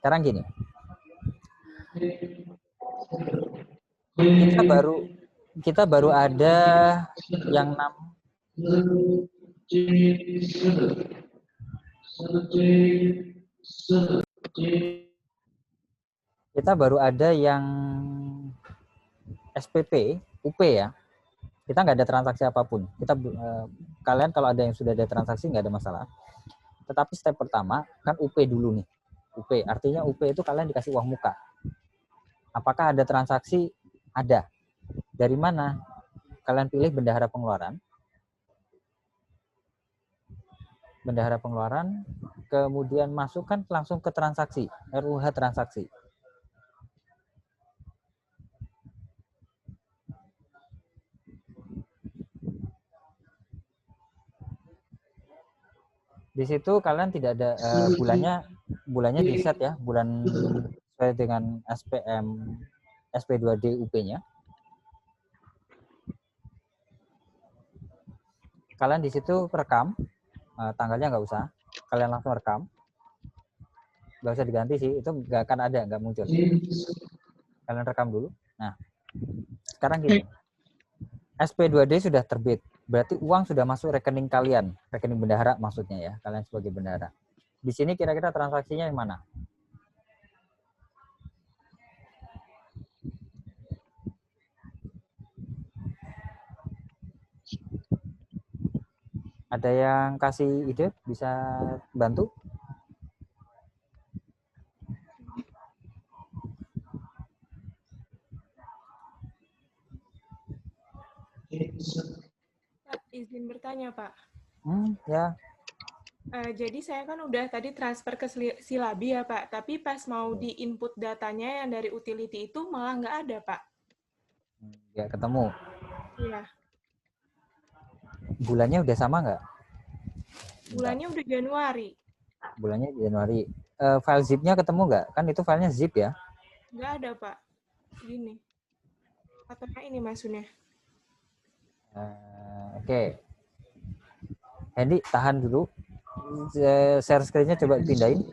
Sekarang gini. Kita baru ada yang SPP, UP ya. Kita nggak ada transaksi apapun. Kalian kalau ada yang sudah ada transaksi nggak ada masalah. Tetapi step pertama kan UP dulu nih. UP artinya UP itu kalian dikasih uang muka. Apakah ada transaksi? Ada. Dari mana? Kalian pilih bendahara pengeluaran. Bendahara pengeluaran, kemudian masukkan langsung ke transaksi, RUH transaksi. Di situ kalian tidak ada bulannya di set ya, bulan sesuai dengan SPM SP2D UP-nya. Kalian di situ rekam, tanggalnya nggak usah, kalian langsung rekam. Nggak usah diganti sih, itu nggak akan ada, nggak muncul. Kalian rekam dulu. Nah, sekarang gini, SP2D sudah terbit, berarti uang sudah masuk rekening kalian, rekening bendahara maksudnya ya, kalian sebagai bendahara. Di sini kira-kira transaksinya yang mana? Ada yang kasih ide, bisa bantu? Pak, izin bertanya, Pak. Ya. Jadi saya kan udah tadi transfer ke Silabi ya, Pak. Tapi pas mau di-input datanya yang dari utility itu malah nggak ada, Pak. Ya, ketemu. Iya. Bulannya udah sama nggak? Bulannya udah Januari. Bulannya Januari. File zip-nya ketemu nggak? Kan itu filenya zip ya? Nggak ada, Pak. Gini. Atau ini maksudnya. Oke. Hendy, tahan dulu. Share screen-nya coba pindahin.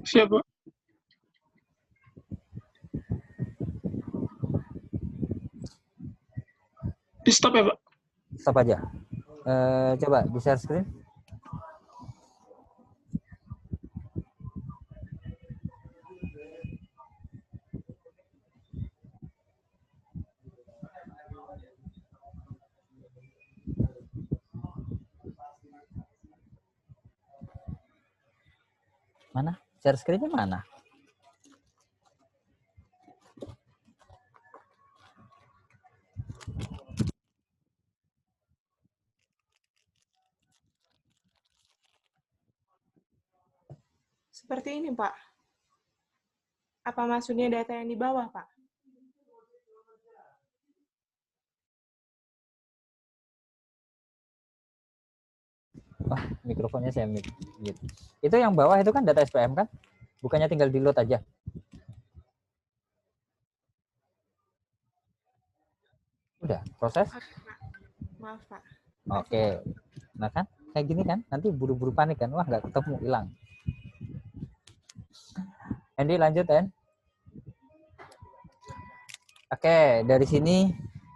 Siap, Pak. Di stop ya, Pak? Stop aja. Coba di share screen. Mana? Share screen-nya mana? Seperti ini, Pak. Apa maksudnya data yang di bawah, Pak? Oh, mikrofonnya saya mute. Itu yang bawah itu kan data SPM kan? Bukannya tinggal di load aja? Udah, proses? Maaf, Pak. Oke. Nah kan, kayak gini kan, nanti buru-buru panik kan, wah nggak ketemu, hilang. Andy lanjut, Hen. Oke, dari sini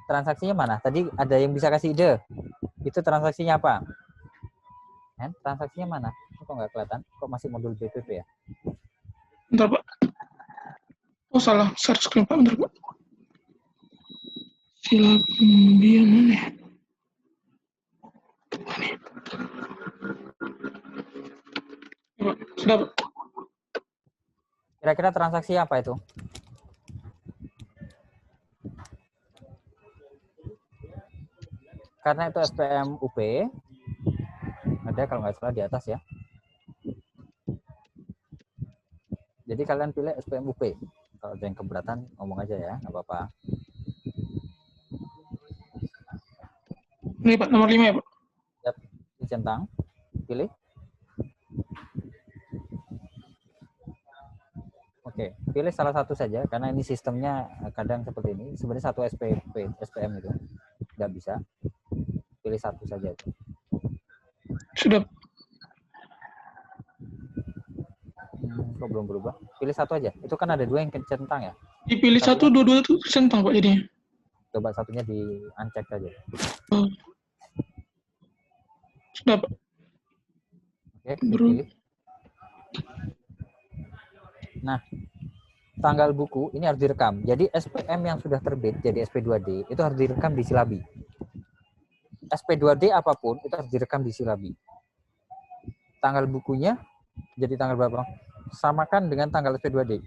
transaksinya mana? Tadi ada yang bisa kasih ide. Itu transaksinya apa? Hen, transaksinya mana? Kok nggak kelihatan? Kok masih modul BPP ya? Bentar, Pak. Oh, salah. Share screen, Pak. Bentar, Pak. Silabi yang mana ya? Pak, sudah, Pak. Kira-kira transaksi apa itu? Karena itu SPM UP, ada kalau nggak salah di atas ya. Jadi kalian pilih SPM UP. Kalau ada yang keberatan, ngomong aja ya, nggak apa-apa. Ini, Pak. Nomor 5 ya, Pak? Lihat, dicentang, pilih. Oke, pilih salah satu saja, karena ini sistemnya kadang seperti ini. Sebenarnya satu SPM itu, nggak bisa. Pilih satu saja. Sudah. Kok belum berubah? Pilih satu aja. Itu kan ada dua yang centang ya. Dipilih satu, dua-dua itu centang, Pak, jadinya. Coba satunya di uncheck aja. Oh. Sudah, Pak. Oke, dipilih. Nah, tanggal buku ini harus direkam. Jadi SPM yang sudah terbit jadi SP2D itu harus direkam di Silabi. SP2D apapun itu harus direkam di Silabi. Tanggal bukunya jadi tanggal berapa? Samakan dengan tanggal SP2D.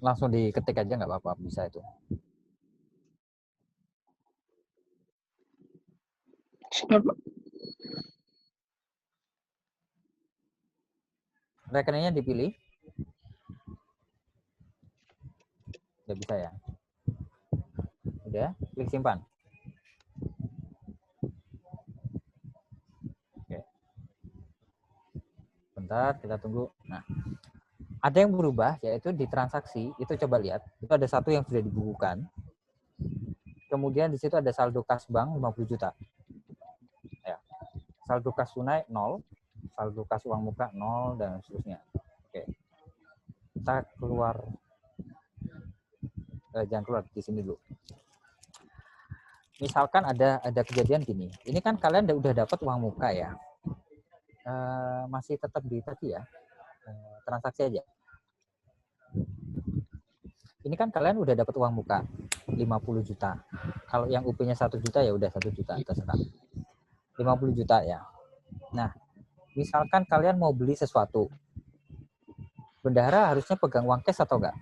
Langsung diketik aja nggak apa-apa, bisa itu. Sudah, Pak. Rekeningnya dipilih. Udah bisa ya? Udah, klik simpan. Sebentar, kita tunggu. Nah, ada yang berubah, yaitu di transaksi, itu coba lihat, itu ada satu yang sudah dibukukan. Kemudian di situ ada saldo kas bank 50 juta. Ya. Saldo kas tunai 0, saldo kas uang muka 0, dan seterusnya. Oke. Kita keluar, jangan keluar, di sini dulu. Misalkan ada kejadian gini, ini kan kalian udah dapat uang muka ya. Masih tetap di tadi ya, transaksi aja. Ini kan kalian udah dapat uang muka 50 juta. Kalau yang UP-nya 1 juta ya udah 1 juta, terserah. 50 juta ya. Nah, misalkan kalian mau beli sesuatu. Bendahara harusnya pegang uang cash atau enggak?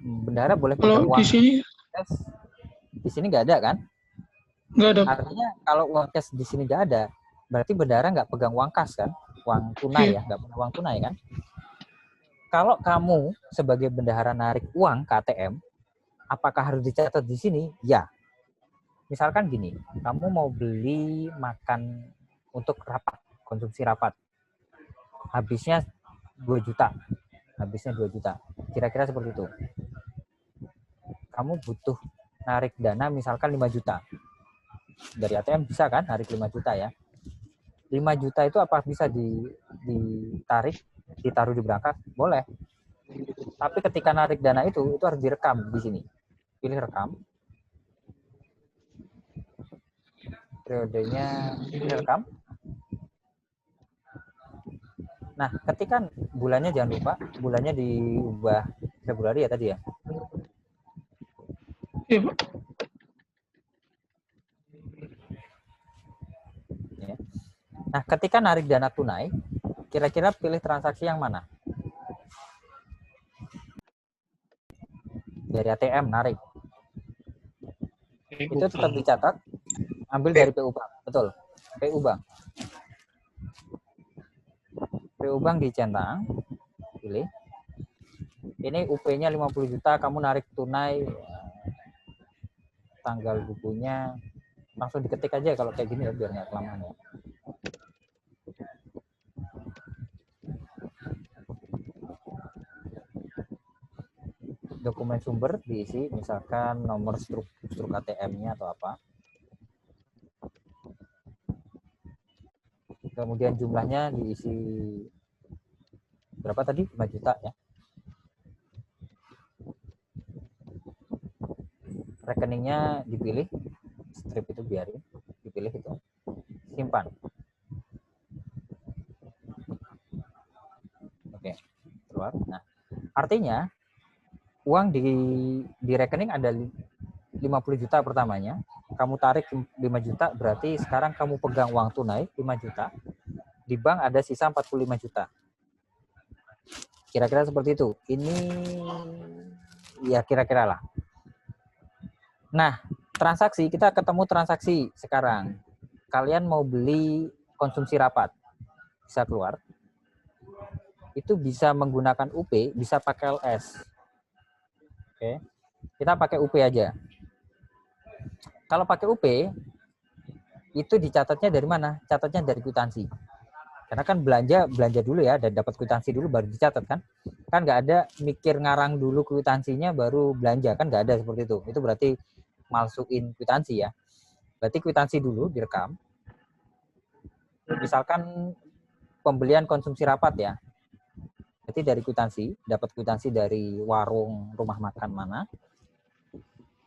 Bendahara boleh pegang Kalau uang di sini cash. Di sini nggak ada kan? nggak ada. Artinya kalau uang cash di sini nggak ada, berarti bendahara nggak pegang uang kas kan? Uang tunai ya, nggak punya uang tunai kan? Kalau kamu sebagai bendahara narik uang ke ATM, apakah harus dicatat di sini? Ya. Misalkan gini, kamu mau beli makan untuk rapat, konsumsi rapat. Habisnya 2 juta. Habisnya 2 juta. Kira-kira seperti itu. Kamu butuh narik dana misalkan 5 juta. Dari ATM bisa kan narik 5 juta ya. 5 juta itu apa bisa ditarik, ditaruh di berangkas? Boleh. Tapi ketika narik dana itu harus direkam di sini. Pilih rekam. Periodenya direkam. Nah, ketika bulannya jangan lupa, bulannya diubah Februari ya tadi ya. Iya, Pak. Ya. Nah, ketika narik dana tunai, kira-kira pilih transaksi yang mana? Dari ATM narik. Itu tetap dicatat. Ambil dari PU Bank, betul. PU Bank. PU Bank dicentang, pilih. Ini UP-nya 50 juta, kamu narik tunai, tanggal bukunya, langsung diketik aja kalau kayak gini ya, biar nggak kelamaan ya. Dokumen sumber diisi, misalkan nomor struk ATM-nya atau apa. Kemudian jumlahnya diisi berapa tadi? 5 juta ya. Rekeningnya dipilih, strip itu biarin, dipilih itu. Simpan. Oke, keluar. Nah, artinya uang di rekening ada 50 juta pertamanya, kamu tarik 5 juta, berarti sekarang kamu pegang uang tunai 5 juta, di bank ada sisa 45 juta. Kira-kira seperti itu. Ini ya kira-kira lah. Nah, transaksi, kita ketemu transaksi sekarang. Kalian mau beli konsumsi rapat, bisa keluar. Itu bisa menggunakan UP, bisa pakai LS. Oke, kita pakai UP aja. Kalau pakai UP, itu dicatatnya dari mana? Catatnya dari kwitansi. Karena kan belanja dulu ya, dan dapat kwitansi dulu baru dicatat kan? Kan nggak ada mikir ngarang dulu kwitansinya baru belanja, kan nggak ada seperti itu. Itu berarti masukin kwitansi ya. Berarti kwitansi dulu direkam. Misalkan pembelian konsumsi rapat ya. Berarti dari kwitansi, dapat kwitansi dari warung rumah makan mana.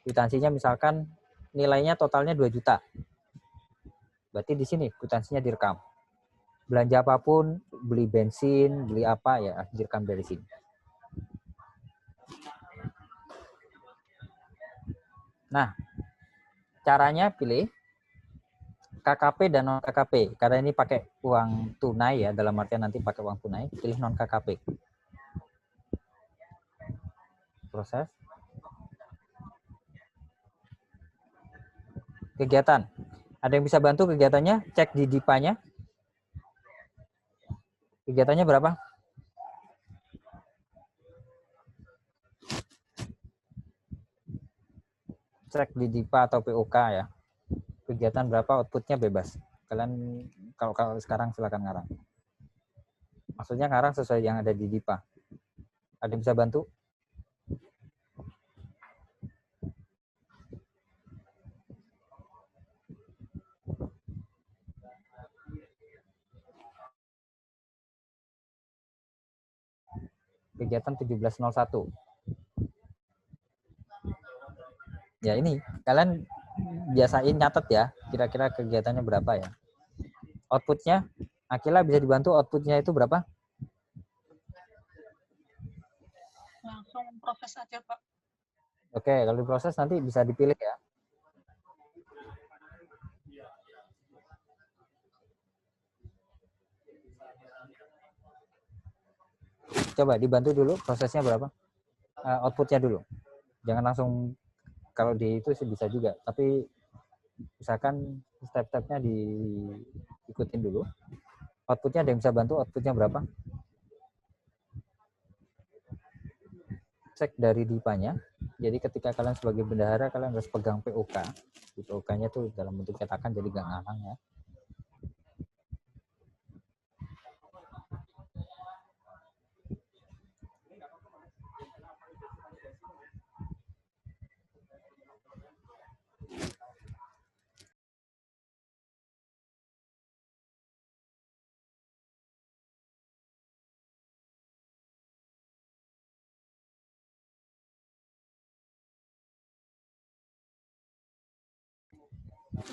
Kwitansinya misalkan nilainya totalnya 2 juta. Berarti di sini kwitansinya direkam. Belanja apapun, beli bensin, beli apa ya direkam dari sini. Nah, caranya pilih KKP dan non KKP. Karena ini pakai uang tunai ya, dalam artian nanti pakai uang tunai, pilih non KKP. Proses. Kegiatan. Ada yang bisa bantu kegiatannya? Cek di DIPA-nya. Kegiatannya berapa? Cek di DIPA atau POK ya. Kegiatan berapa, outputnya bebas. Kalian Kalau sekarang silakan ngarang. Maksudnya ngarang sesuai yang ada di DIPA. Ada yang bisa bantu? Kegiatan 1701. Ya ini, kalian biasain nyatet ya, kira-kira kegiatannya berapa ya. Outputnya, Akila bisa dibantu outputnya itu berapa? Langsung proses aja, Pak. Oke, kalau diproses nanti bisa dipilih ya. Coba dibantu dulu prosesnya berapa? Outputnya dulu. Jangan langsung, kalau di itu sih bisa juga, tapi misalkan step-stepnya diikutin dulu. Outputnya ada yang bisa bantu, outputnya berapa? Cek dari DIPA-nya. Jadi ketika kalian sebagai bendahara, kalian harus pegang POK. POK-nya tuh dalam bentuk cetakan, jadi nggak ngarang ya.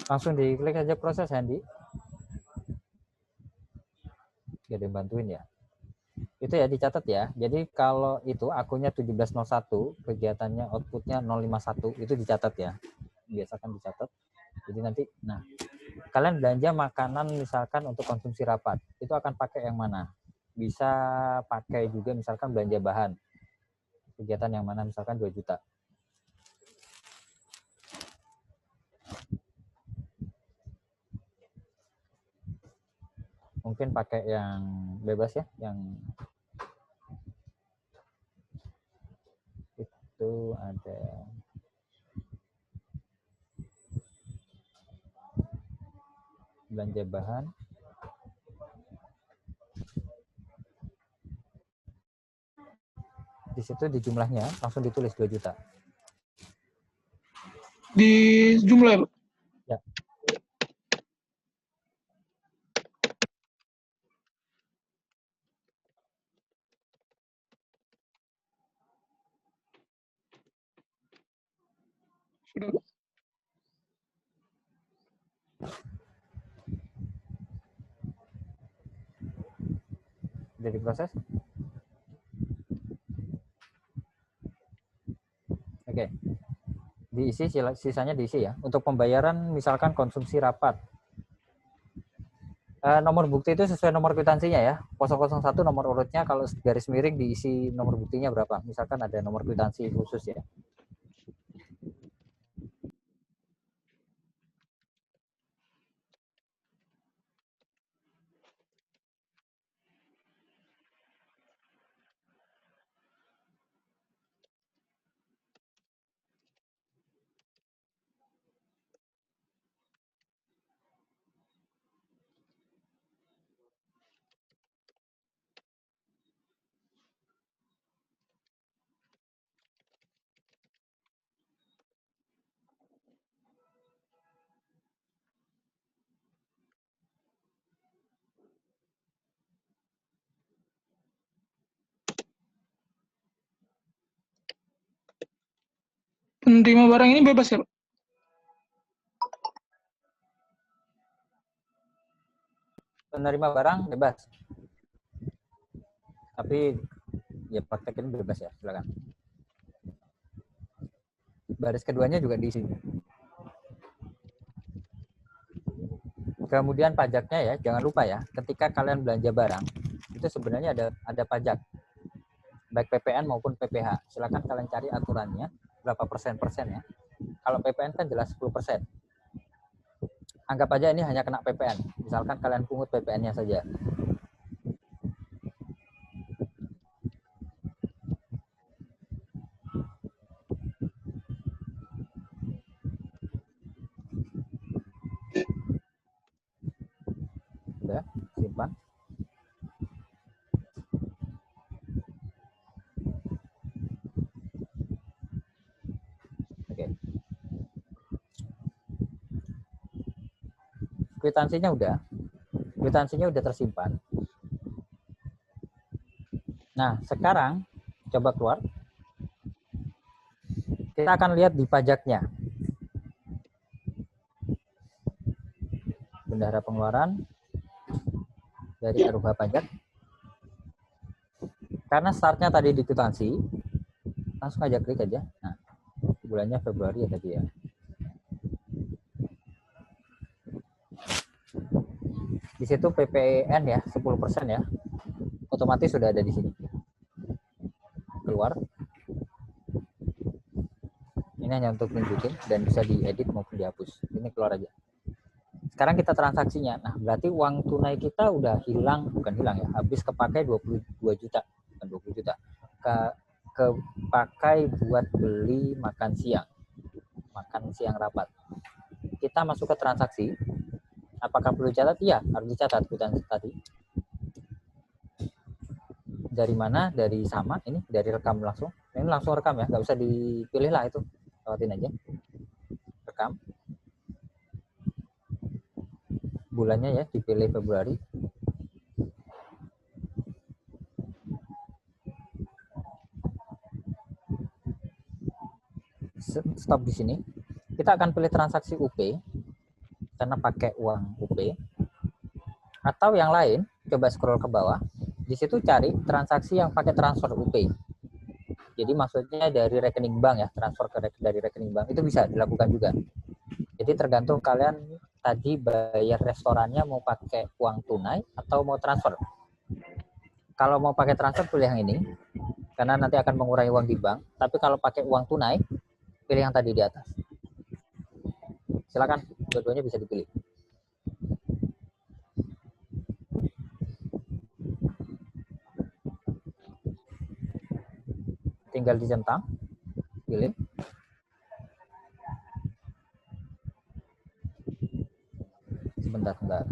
Langsung diklik aja proses, Handy. Gak ada yang bantuin ya. Itu ya dicatat ya. Jadi kalau itu akunnya 1701, kegiatannya outputnya 051, itu dicatat ya. Biasakan dicatat. Jadi nanti, nah, kalian belanja makanan misalkan untuk konsumsi rapat, itu akan pakai yang mana? Bisa pakai juga misalkan belanja bahan. Kegiatan yang mana misalkan 2 juta. Mungkin pakai yang bebas ya, yang itu ada belanja bahan. Di situ di jumlahnya langsung ditulis 2 juta. Di jumlah ya, Pak? Ya. Sudah. Sudah diproses? Oke. Diisi, sisanya diisi ya. Untuk pembayaran misalkan konsumsi rapat. Nomor bukti itu sesuai nomor kwitansinya ya. 001 nomor urutnya, kalau garis miring diisi nomor buktinya berapa. Misalkan ada nomor kwitansi khusus ya. Penerima barang ini bebas ya, Pak? Penerima barang bebas. Tapi ya praktekin bebas ya, silakan. Baris keduanya juga diisi. Kemudian pajaknya ya, jangan lupa ya, ketika kalian belanja barang, itu sebenarnya ada pajak. Baik PPN maupun PPH. Silakan kalian cari aturannya, berapa persen-persen ya. Kalau PPN kan jelas 10%. Anggap aja ini hanya kena PPN. Misalkan kalian pungut PPN-nya saja. kwitansinya udah tersimpan. Nah, sekarang coba keluar. Kita akan lihat di pajaknya. Bendahara pengeluaran dari RUH pajak. Karena startnya tadi di kwitansi, langsung aja klik aja. Nah, bulannya Februari ya tadi ya. Di situ PPN ya, 10% ya. Otomatis sudah ada di sini. Keluar. Ini hanya untuk nunjukin dan bisa diedit maupun dihapus. Ini keluar aja. Sekarang kita transaksinya. Nah, berarti uang tunai kita udah hilang, bukan hilang ya, habis kepakai 22 juta, bukan 20 juta. Kepakai buat beli makan siang rapat. Kita masuk ke transaksi. Apakah perlu catat? Iya, harus dicatat kwitansi tadi. Dari mana? Dari sama, ini dari rekam langsung. Ini langsung rekam ya, nggak usah dipilih lah itu. Lewatin aja. Rekam. Bulannya ya, dipilih Februari. Stop di sini. Kita akan pilih transaksi UP karena pakai uang UP. Atau yang lain, coba scroll ke bawah. Di situ cari transaksi yang pakai transfer UP. Jadi maksudnya dari rekening bank ya, transfer dari rekening bank itu bisa dilakukan juga. Jadi tergantung kalian tadi bayar restorannya mau pakai uang tunai atau mau transfer. Kalau mau pakai transfer pilih yang ini, karena nanti akan mengurangi uang di bank. Tapi kalau pakai uang tunai, pilih yang tadi di atas. Silakan, dua-duanya bisa dipilih. Tinggal dicentang, pilih. Sebentar.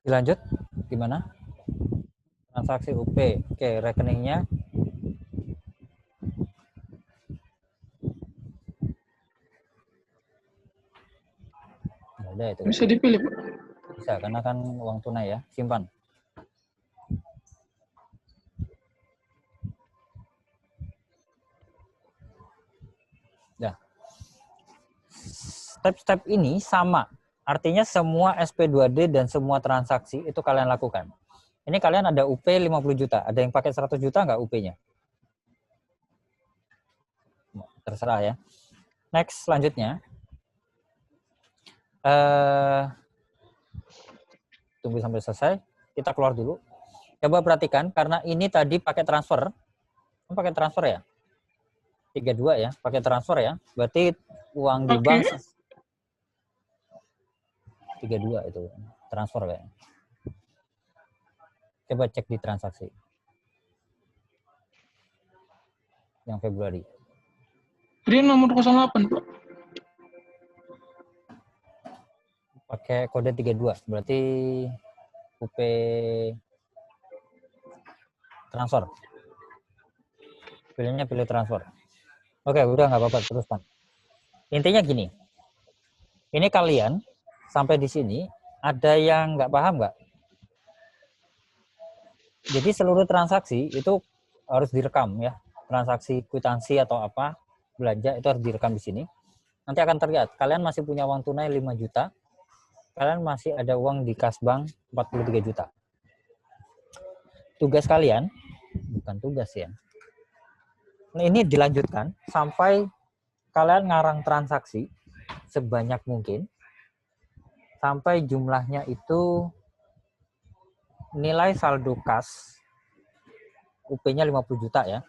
Dilanjut, gimana? Transaksi UP, oke, rekeningnya. Ada itu. Bisa dipilih, Pak. Bisa, karena kan uang tunai ya, simpan. Nah, step-step ini sama. Artinya semua SP2D dan semua transaksi itu kalian lakukan. Ini kalian ada UP 50 juta. Ada yang pakai 100 juta nggak UP-nya? Terserah ya. Next, selanjutnya. Tunggu sampai selesai. Kita keluar dulu. Coba perhatikan, karena ini tadi pakai transfer. Pakai transfer ya? 32 ya, pakai transfer ya. Berarti uang di bank 32 itu transfer ya. Coba cek di transaksi yang Februari. Tadi nomor 08, Pak. Pakai kode 32, berarti UP transfer. Pilihnya pilih transfer. Oke, udah nggak apa-apa, teruskan. Intinya gini, ini kalian sampai di sini ada yang nggak paham nggak? Jadi seluruh transaksi itu harus direkam ya, transaksi kwitansi atau apa belanja itu harus direkam di sini. Nanti akan terlihat kalian masih punya uang tunai 5 juta, kalian masih ada uang di kas bank 43 juta. Tugas kalian, bukan tugas ya. Nah, ini dilanjutkan sampai kalian ngarang transaksi sebanyak mungkin sampai jumlahnya itu nilai saldo kas UP-nya 50 juta ya.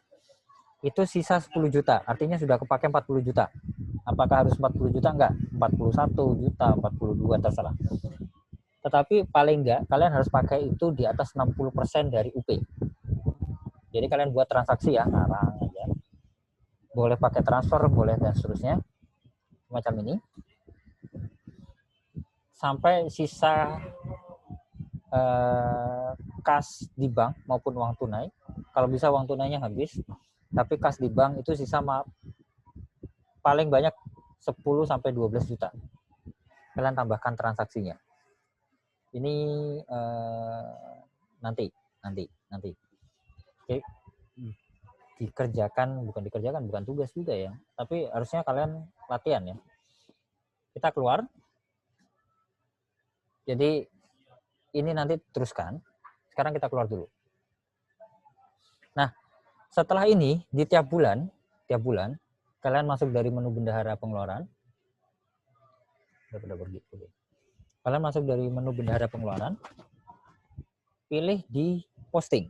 Itu sisa 10 juta, artinya sudah kepake 40 juta. Apakah harus 40 juta? Enggak, 41 juta, 42 terserah. Tetapi paling enggak kalian harus pakai itu di atas 60% dari UP. Jadi kalian buat transaksi ya, ngarang aja. Boleh pakai transfer, boleh dan seterusnya. Macam ini. Sampai sisa kas di bank maupun uang tunai. Kalau bisa uang tunainya habis, tapi kas di bank itu sisa paling banyak 10 sampai 12 juta. Kalian tambahkan transaksinya. Ini nanti. Oke. Bukan tugas juga ya. Tapi harusnya kalian latihan ya. Kita keluar. Jadi ini nanti teruskan. Sekarang kita keluar dulu. Nah, setelah ini di tiap bulan kalian masuk dari menu bendahara pengeluaran. Kalian masuk dari menu bendahara pengeluaran. Pilih di posting.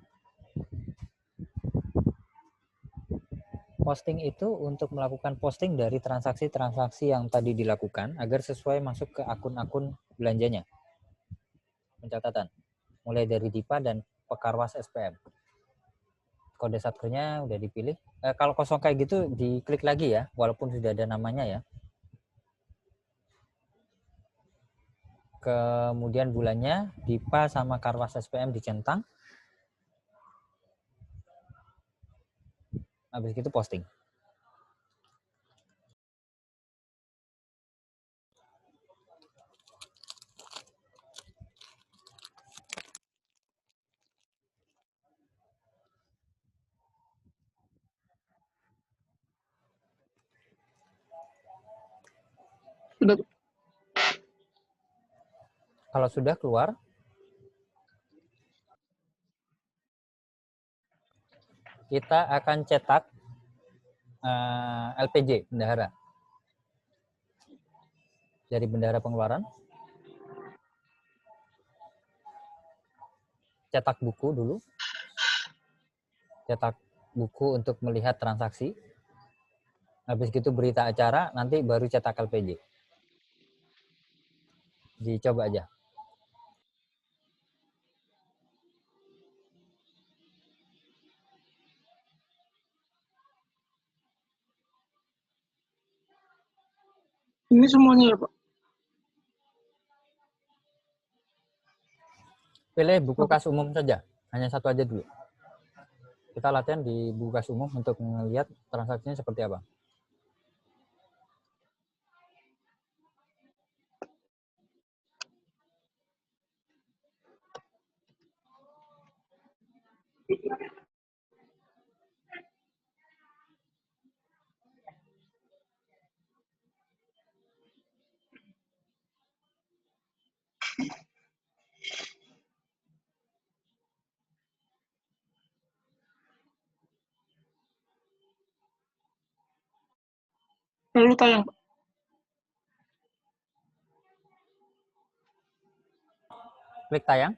Posting itu untuk melakukan posting dari transaksi-transaksi yang tadi dilakukan agar sesuai masuk ke akun-akun belanjanya. Pencatatan. Mulai dari DIPA dan Pekarwas SPM. Kode satkernya udah dipilih. Kalau kosong kayak gitu diklik lagi ya, walaupun sudah ada namanya ya. Kemudian bulannya DIPA sama Karwas SPM dicentang. Habis itu posting. Sudah. Kalau sudah keluar, kita akan cetak LPJ, bendahara. Dari bendahara pengeluaran. Cetak buku dulu. Cetak buku untuk melihat transaksi. Habis itu berita acara, nanti baru cetak LPJ. Dicoba aja. Ini semuanya ya, Pak? Pilih buku kas umum saja. Hanya satu aja dulu. Kita latihan di buku kas umum untuk melihat transaksinya seperti apa. Lalu tayang, Pak. Klik tayang.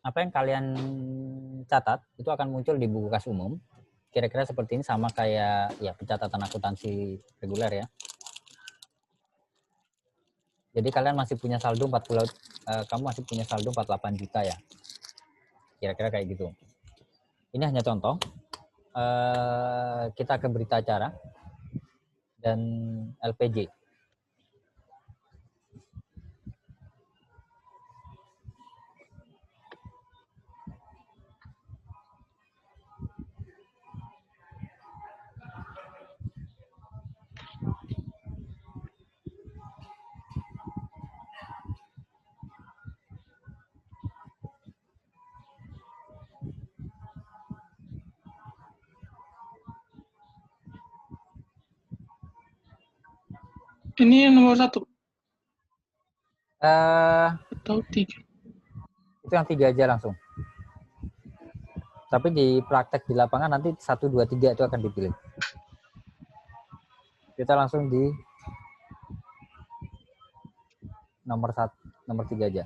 Apa yang kalian catat itu akan muncul di buku kas umum. Kira-kira seperti ini, sama kayak ya pencatatan akuntansi reguler ya. Jadi kalian masih punya saldo 40, kamu masih punya saldo 48 juta ya. Kira-kira kayak gitu. Ini hanya contoh. Kita ke berita acara dan LPJ. Ini yang nomor 1 Eh, atau 3? itu yang 3 aja langsung. Tapi di praktek di lapangan nanti 1, 2, 3 itu akan dipilih. Kita langsung di nomor 3 aja.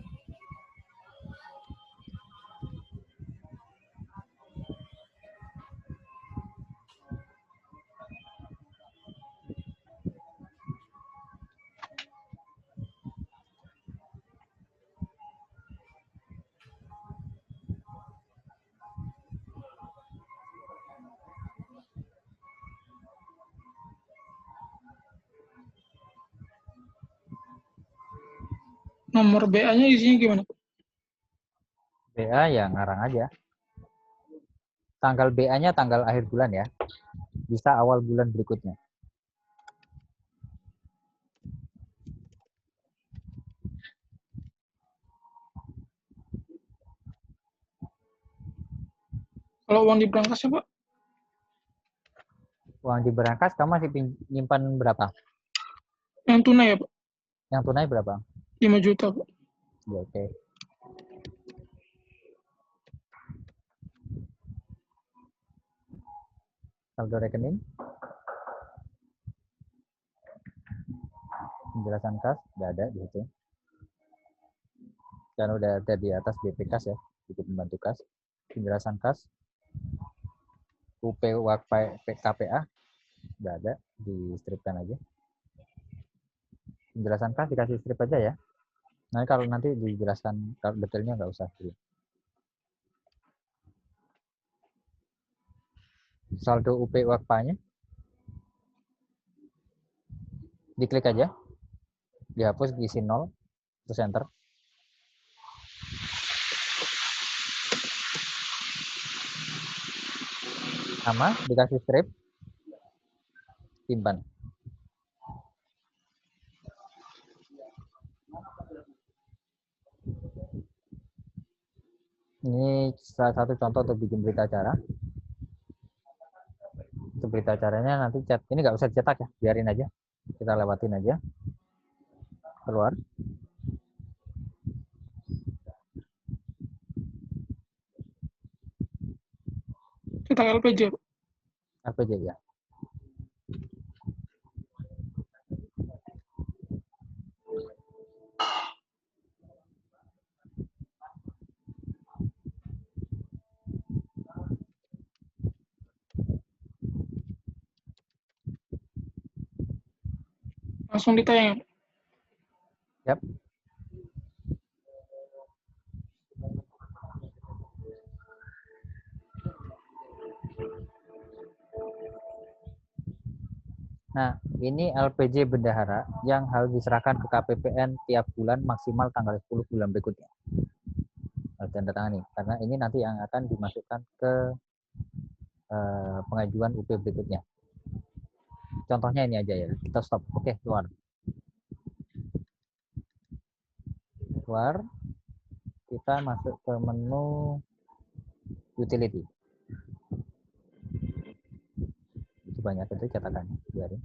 Nomor BA-nya isinya gimana? BA ya ngarang aja. Tanggal BA-nya tanggal akhir bulan ya. Bisa awal bulan berikutnya. Kalau uang di berangkasnya, Pak? Uang di berangkas kamu masih nyimpan berapa? Yang tunai ya, Pak? Yang tunai berapa? 5 juta, Pak. Ya, oke. Saldo rekening. Penjelasan kas udah ada di situ. Dan udah ada di atas BP kas ya, buku pembantu kas. Penjelasan kas. UP KPA udah ada, di-stripkan aja. Penjelasan kas dikasih strip aja ya. Nah, kalau nanti dijelaskan kalau detailnya nggak usah dulu. Saldo UP Wakpanya diklik aja, dihapus, diisi 0, terus enter. Sama, dikasih strip, simpan. Ini salah satu contoh untuk bikin berita acara. Untuk berita acaranya nanti chat. Ini nggak usah dicetak ya, biarin aja. Kita lewatin aja. Keluar. Cetak LPJ, Pak. LPJ ya. Langsung ditayang. Yap. Nah, ini LPJ bendahara yang harus diserahkan ke KPPN tiap bulan maksimal tanggal 10 bulan berikutnya. Harus tanda tangani, karena ini nanti yang akan dimasukkan ke pengajuan UP berikutnya. Contohnya ini aja ya. Kita stop. Oke, keluar. Keluar. Kita masuk ke menu utility. Itu banyak itu catatannya. Biarin.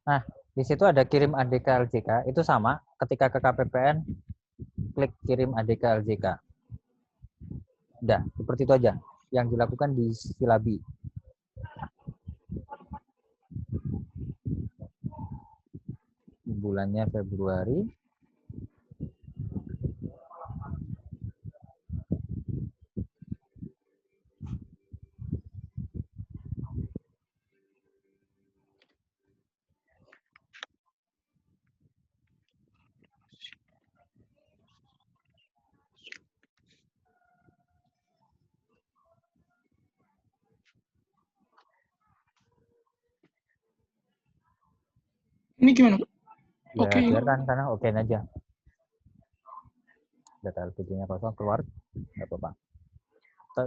Nah, di situ ada kirim ADK LJK, itu sama ketika ke KPPN klik kirim ADK LJK. Udah, seperti itu aja yang dilakukan di Silabi. Bulannya Februari. Ini gimana, Pak? Ya, Oke. biarkan karena oke aja. Data LPG-nya kosong keluar, nggak apa-apa.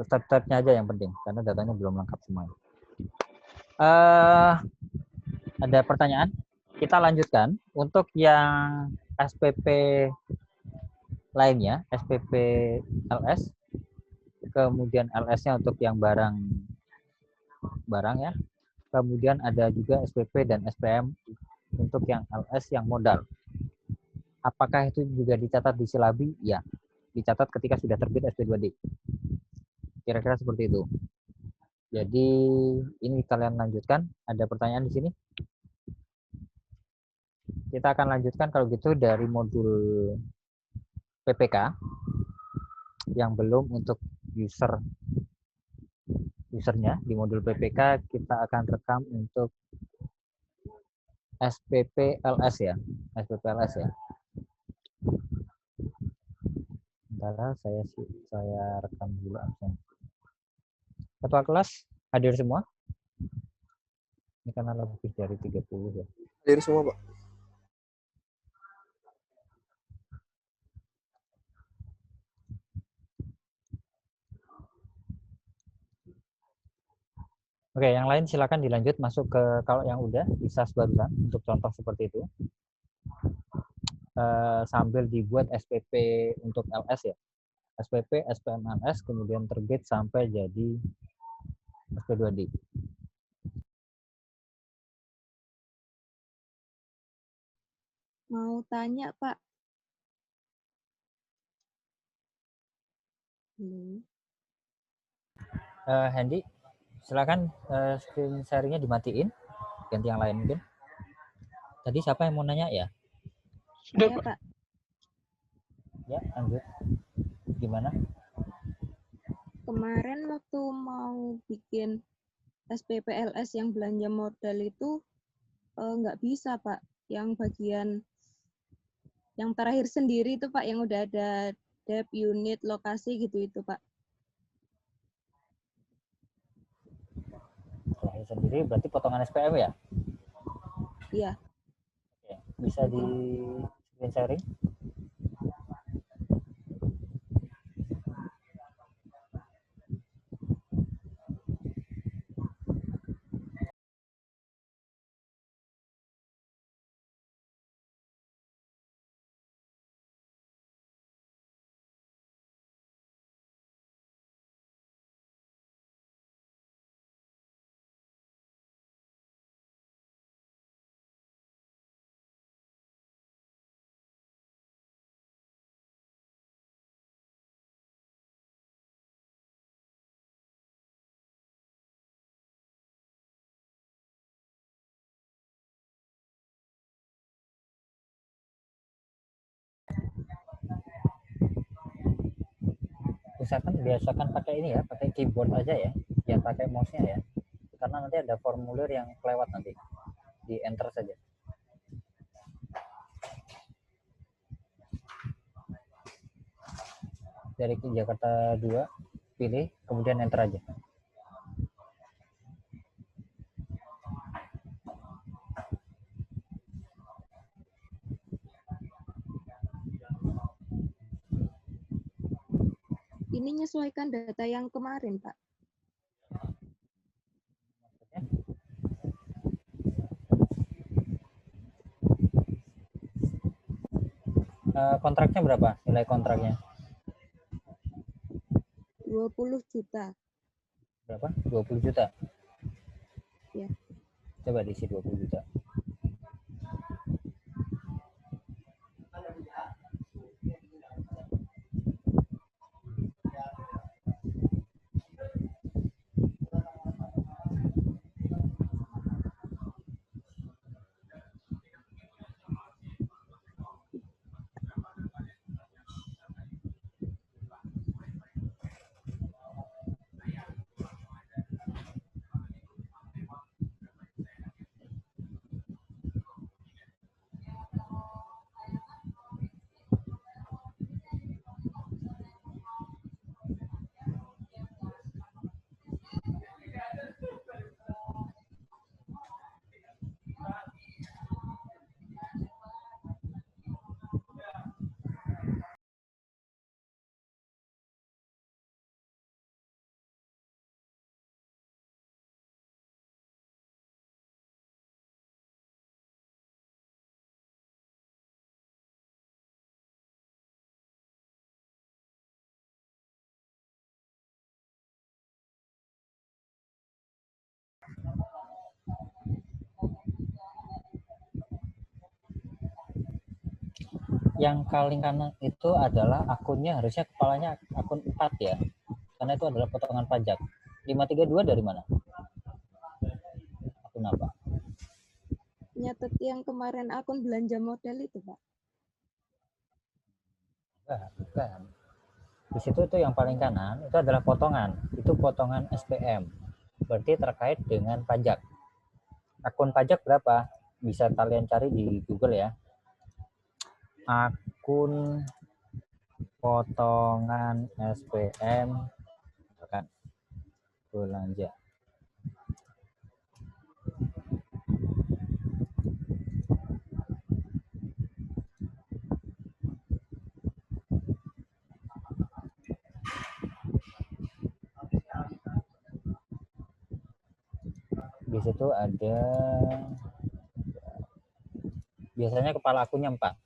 Step-stepnya aja yang penting, karena datanya belum lengkap semua. Ada pertanyaan? Kita lanjutkan. Untuk yang SPP lainnya, SPP LS, kemudian LS-nya untuk yang barang ya. Kemudian ada juga SPP dan SPM untuk yang LS yang modal. Apakah itu juga dicatat di Silabi? Ya, dicatat ketika sudah terbit SP2D. Kira-kira seperti itu. Jadi ini kalian lanjutkan. Ada pertanyaan di sini? Kita akan lanjutkan kalau gitu dari modul PPK yang belum untuk usernya. Di modul PPK kita akan rekam untuk SPP LS ya. SPP LS ya. Sebentar, saya rekam dulu absen. Ketua kelas hadir semua? Ini karena lebih dari 30 ya. Hadir semua, Pak. Oke, yang lain silakan dilanjut masuk ke kalau yang udah bisa barusan untuk contoh seperti itu. Sambil dibuat SPP untuk LS ya. SPP, SPM LS, kemudian terbit sampai jadi SP2D. Mau tanya, Pak. Hendy, silakan screen sharingnya dimatiin. Ganti yang lain mungkin. Tadi siapa yang mau nanya ya? Sudah, Saya, Pak. Pak. Ya, lanjut. Gimana? Kemarin waktu mau bikin SPPLS yang belanja modal itu nggak bisa, Pak. Yang bagian yang terakhir sendiri itu, Pak, yang udah ada dep, unit, lokasi gitu itu, Pak. Terakhir sendiri berarti potongan SPM ya? Iya. Oke, bisa di screen sharing? Biasakan pakai ini ya, pakai keyboard aja ya, jangan pakai mouse-nya ya, karena nanti ada formulir yang kelewat nanti, di enter saja. Dari Jakarta 2 pilih, kemudian enter aja. Ini menyesuaikan data yang kemarin, Pak. Kontraknya berapa? Nilai kontraknya? 20 juta. Berapa? 20 juta? Ya. Coba diisi 20 juta. yang paling kanan itu adalah akunnya, harusnya kepalanya akun 4 ya. Karena itu adalah potongan pajak. 532 dari mana? Akun apa? Nyatet yang kemarin akun belanja modal itu, Pak. Bukan. Di situ itu yang paling kanan itu adalah potongan. Itu potongan SPM. Berarti terkait dengan pajak. Akun pajak berapa? Bisa kalian cari di Google ya. Akun potongan SPM kan belanja. Di situ ada biasanya kepala akunnya 4.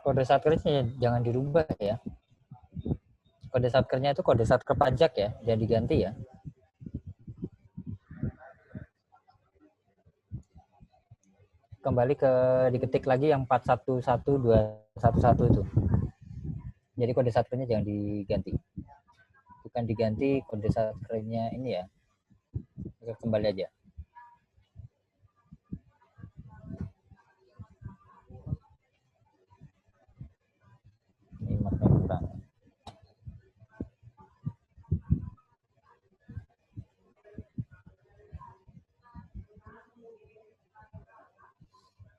Kode satkernya jangan dirubah ya. Kode satkernya itu kode satker pajak ya, jangan diganti ya. Kembali ke diketik lagi yang 411211 itu. Jadi kode satkernya jangan diganti. Bukan diganti kode satkernya ini ya. Kembali aja. Ini maknya kurang.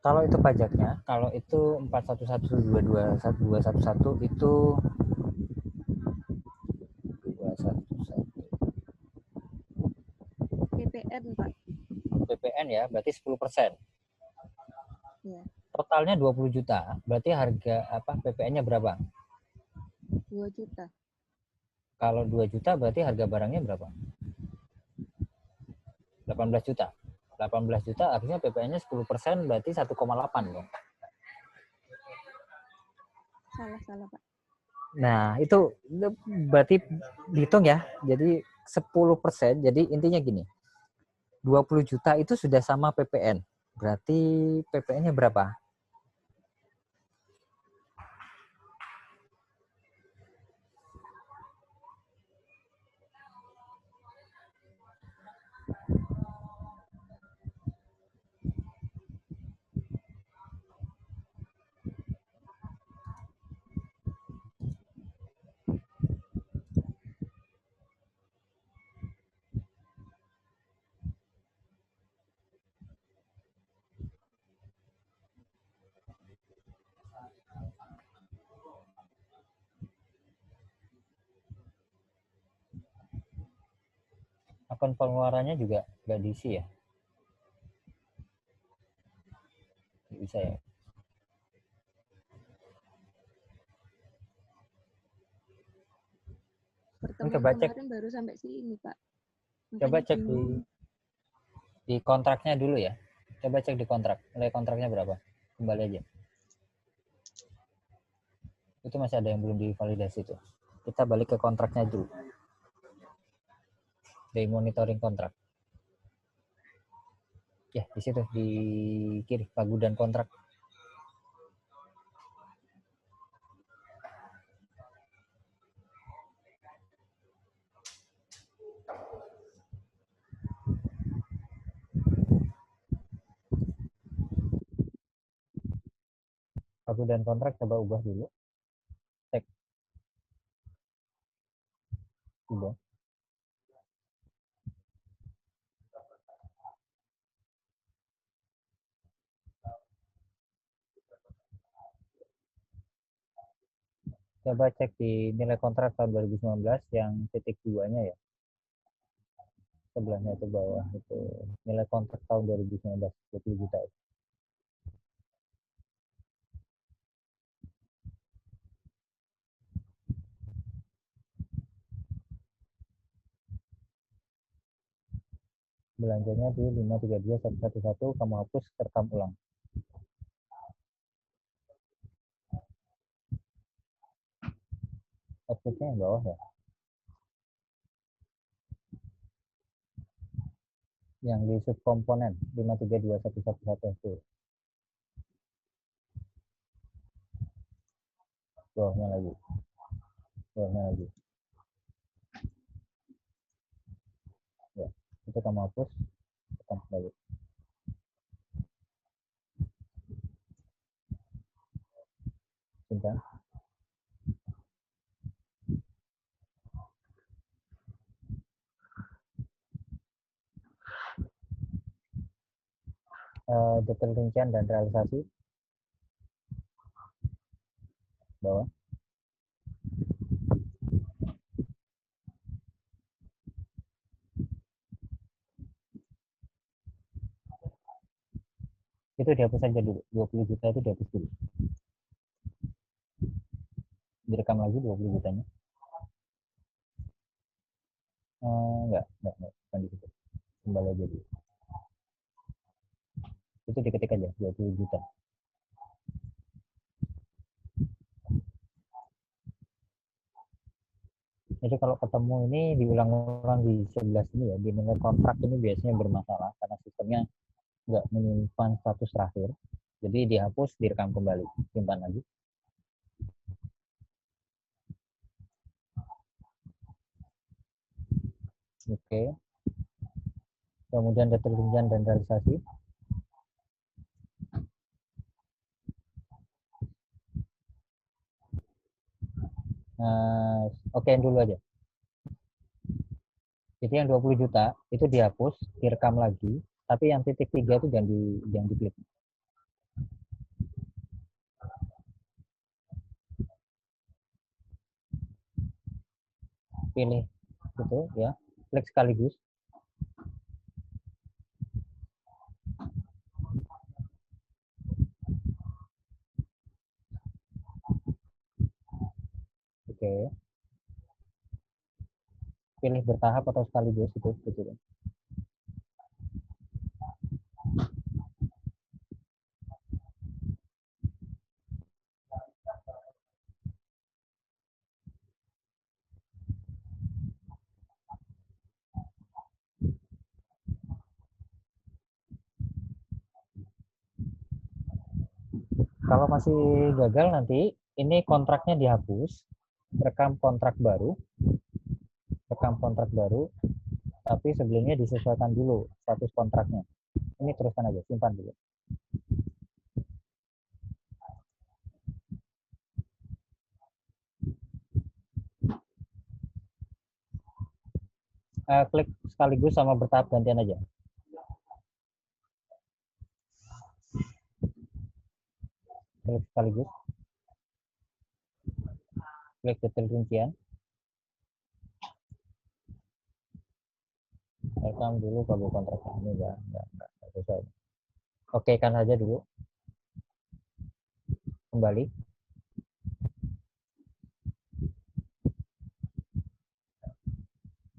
Kalau itu pajaknya, kalau itu 41121211 itu 211 PPN, Pak. PPN ya, berarti 10%. Ya, Totalnya 20 juta. Berarti harga apa PPN-nya berapa? 2 juta. Kalau 2 juta berarti harga barangnya berapa? 18 juta. 18 juta artinya PPN-nya 10% berarti 1,8 dong. Salah, Pak. Nah, itu berarti dihitung ya. Jadi 10%. Jadi intinya gini. 20 juta itu sudah sama PPN. Berarti PPN-nya berapa? Akun pengeluarannya juga nggak diisi ya? Nggak bisa ya? Pertemuan Coba cek, kemarin baru sampai sini, Pak. coba Makanya cek bingung. di kontraknya dulu ya. Coba cek di kontrak. Nilai kontraknya berapa? Kembali aja. Itu masih ada yang belum divalidasi tuh. Kita balik ke kontraknya dulu. Dari monitoring kontrak. Ya, di situ di kiri pagudan kontrak. Pagudan kontrak coba ubah dulu. Cek. Ubah. Coba cek di nilai kontrak tahun 2019 yang titik 2-nya ya. Sebelahnya itu bawah itu nilai kontrak tahun 2019 20 juta. Belanjanya di 532111 kamu hapus rekam ulang. Outputnya yang bawah ya. Yang di subkomponen 532111 itu. Bawahnya lagi. Bawahnya lagi. Ya, itu kamu hapus rekam kembali. Simpan. Detail rincian dan realisasi bawah. Itu dihapus saja dulu. 20 juta itu dihapus dulu. Direkam lagi 20 jutanya. Enggak, bukan di situ. Kembali aja dulu. Itu diketik aja 20 juta. Jadi kalau ketemu ini diulang-ulang di sebelah sini ya, di nilai kontrak ini biasanya bermasalah karena sistemnya nggak menyimpan status terakhir. Jadi dihapus, direkam kembali, simpan lagi. Oke. Kemudian detail rincian dan realisasi. Oke dulu aja. Jadi yang 20 juta itu dihapus, direkam lagi, tapi yang titik 3 itu jangan diklik. Pilih gitu ya, klik sekaligus. Oke. Pilih bertahap atau sekaligus itu gitu. Kalau masih gagal nanti ini kontraknya dihapus, rekam kontrak baru, tapi sebelumnya disesuaikan dulu status kontraknya. Ini teruskan aja, simpan dulu. Klik sekaligus sama bertahap gantian aja. Klik sekaligus. Klik detail rincian. Rekam dulu kabel kontrak ini enggak sesuai. Oke kan aja dulu. Kembali.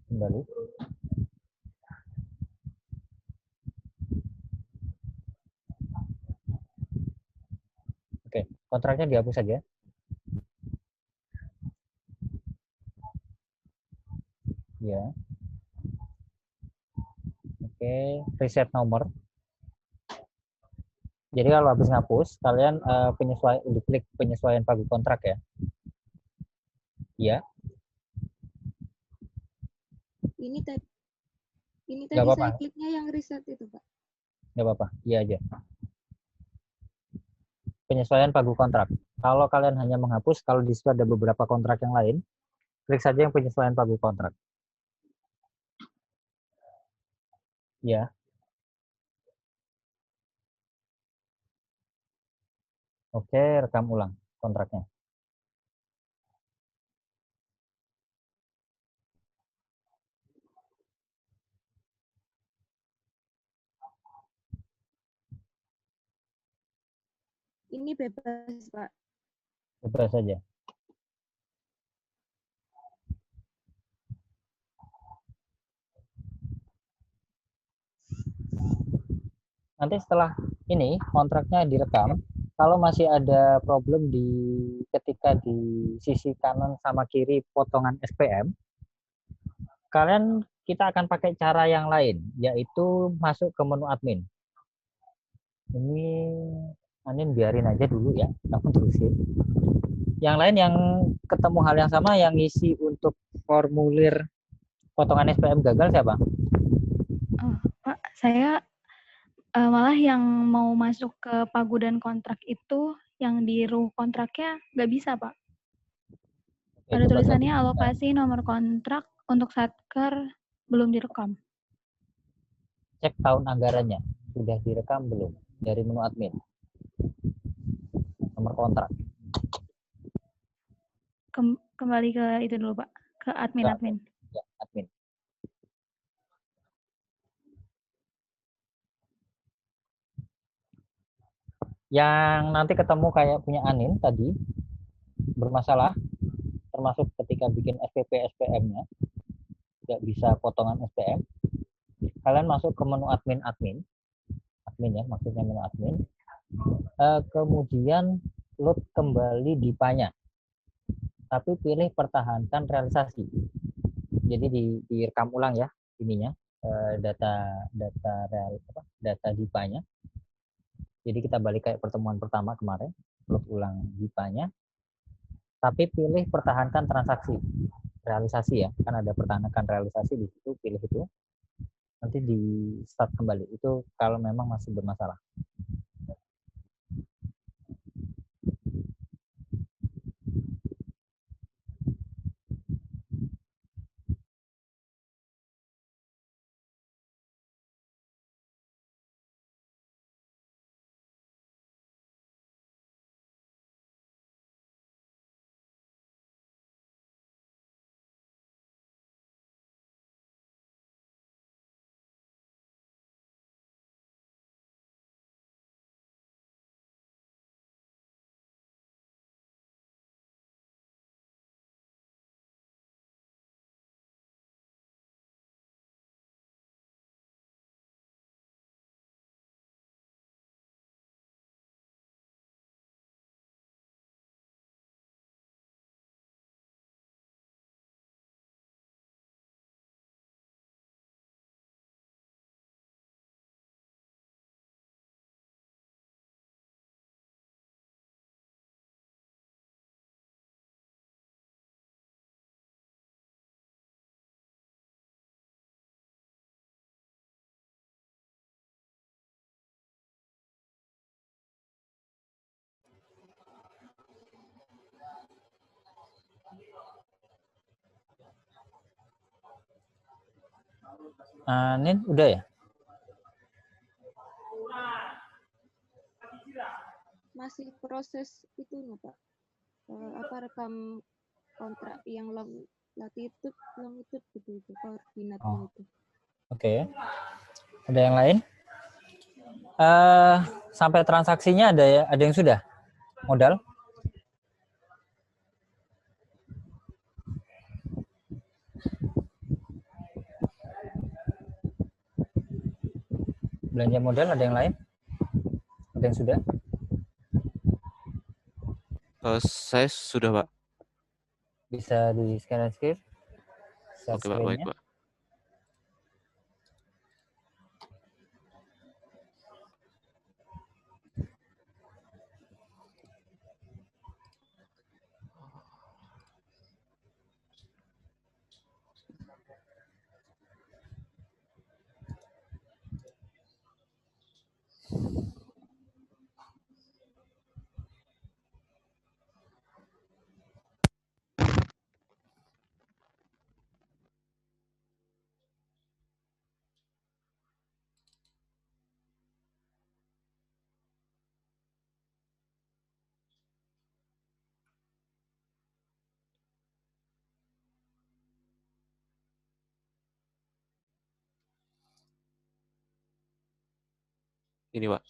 Kembali. Oke, kontraknya dihapus saja. Ya. Oke, reset nomor. Jadi kalau habis ngapus, kalian diklik penyesuaian pagu kontrak ya. Ya. Ini tadi Nggak apa-apa. saya kliknya yang reset itu, Pak. Nggak apa-apa, iya aja. Penyesuaian pagu kontrak. Kalau kalian hanya menghapus, kalau di situ ada beberapa kontrak yang lain, klik saja yang penyesuaian pagu kontrak. Ya. Oke, rekam ulang kontraknya. ini bebas, Pak. Bebas saja. Nanti setelah ini kontraknya direkam, kalau masih ada problem di ketika di sisi kanan sama kiri potongan SPM, kita akan pakai cara yang lain, yaitu masuk ke menu admin. Ini Anin biarin aja dulu ya, kamu terusin. Yang lain yang ketemu hal yang sama, yang ngisi untuk formulir potongan SPM gagal siapa? Oh, Pak, saya malah yang mau masuk ke pagudan kontrak itu yang di RUU kontraknya nggak bisa, Pak. Ada tulisannya alokasi nomor kontrak untuk satker belum direkam. Cek tahun anggarannya, sudah direkam belum dari menu admin? Nomor kontrak. Kembali ke itu dulu, Pak, ke admin. Ya, admin. Yang nanti ketemu kayak punya Anin tadi bermasalah, termasuk ketika bikin SPP SPM-nya nggak bisa potongan SPM, kalian masuk ke menu admin ya, maksudnya menu admin, kemudian load kembali DIPA-nya, tapi pilih pertahankan realisasi. Jadi direkam ulang ya ininya, data DIPA-nya. Jadi kita balik kayak pertemuan pertama kemarin, load ulang DIPA-nya, tapi pilih pertahankan transaksi realisasi ya, kan ada pertahankan realisasi di situ, pilih itu, nanti di start kembali. Itu kalau memang masih bermasalah. Anin udah ya? Masih proses itu, Pak. Rekam kontrak yang latitude, longitude gitu, koordinatnya itu. Oke. Ada yang lain? Sampai transaksinya ada yang sudah modal? Belanja modal ada yang lain? Ada yang sudah? Saya sudah, Pak. Bisa di scan skip. Oke, Pak. Baik, Pak. Ini, Pak.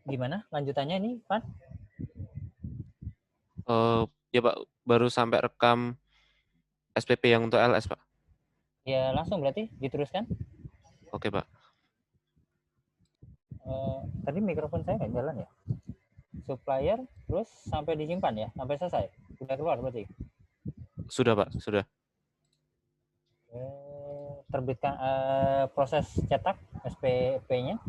Gimana lanjutannya ini, Pan? Ya Pak, baru sampai rekam SPP yang untuk LS Pak. Ya langsung berarti diteruskan. Oke Pak. Tadi mikrofon saya nggak jalan ya? Supplier terus sampai disimpan ya, sampai selesai. Sudah keluar berarti. Sudah Pak, sudah. Terbitkan proses cetak SPP-nya.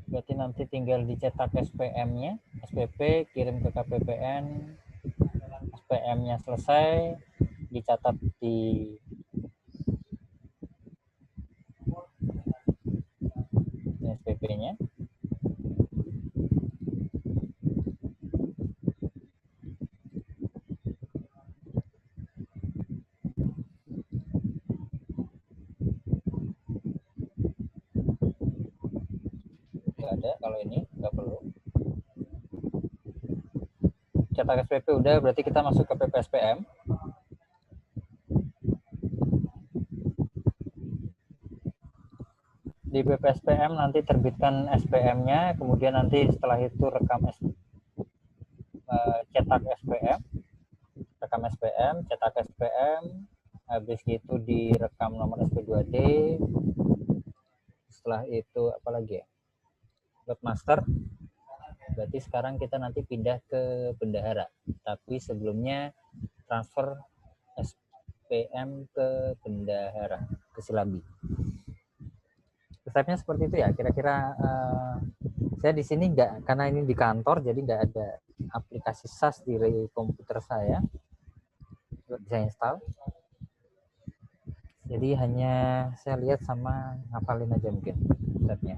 Berarti nanti tinggal dicetak SPM-nya, SPP kirim ke KPPN, SPM-nya selesai, dicatat di SPP-nya. Nggak ada, kalau ini nggak perlu. Cetak SPP udah, berarti kita masuk ke PPSPM. Di PPSPM nanti terbitkan SPM-nya, kemudian nanti setelah itu cetak SPM, rekam SPM, cetak SPM, habis itu direkam nomor SP2D, setelah itu apa lagi ya? Webmaster. Berarti sekarang kita nanti pindah ke bendahara, tapi sebelumnya transfer SPM ke bendahara, ke Silabi. Stepnya seperti itu ya, kira-kira. Saya di sini nggak, karena ini di kantor, jadi nggak ada aplikasi SAS di komputer saya, saya install. Jadi hanya saya lihat sama ngapalin aja mungkin stepnya.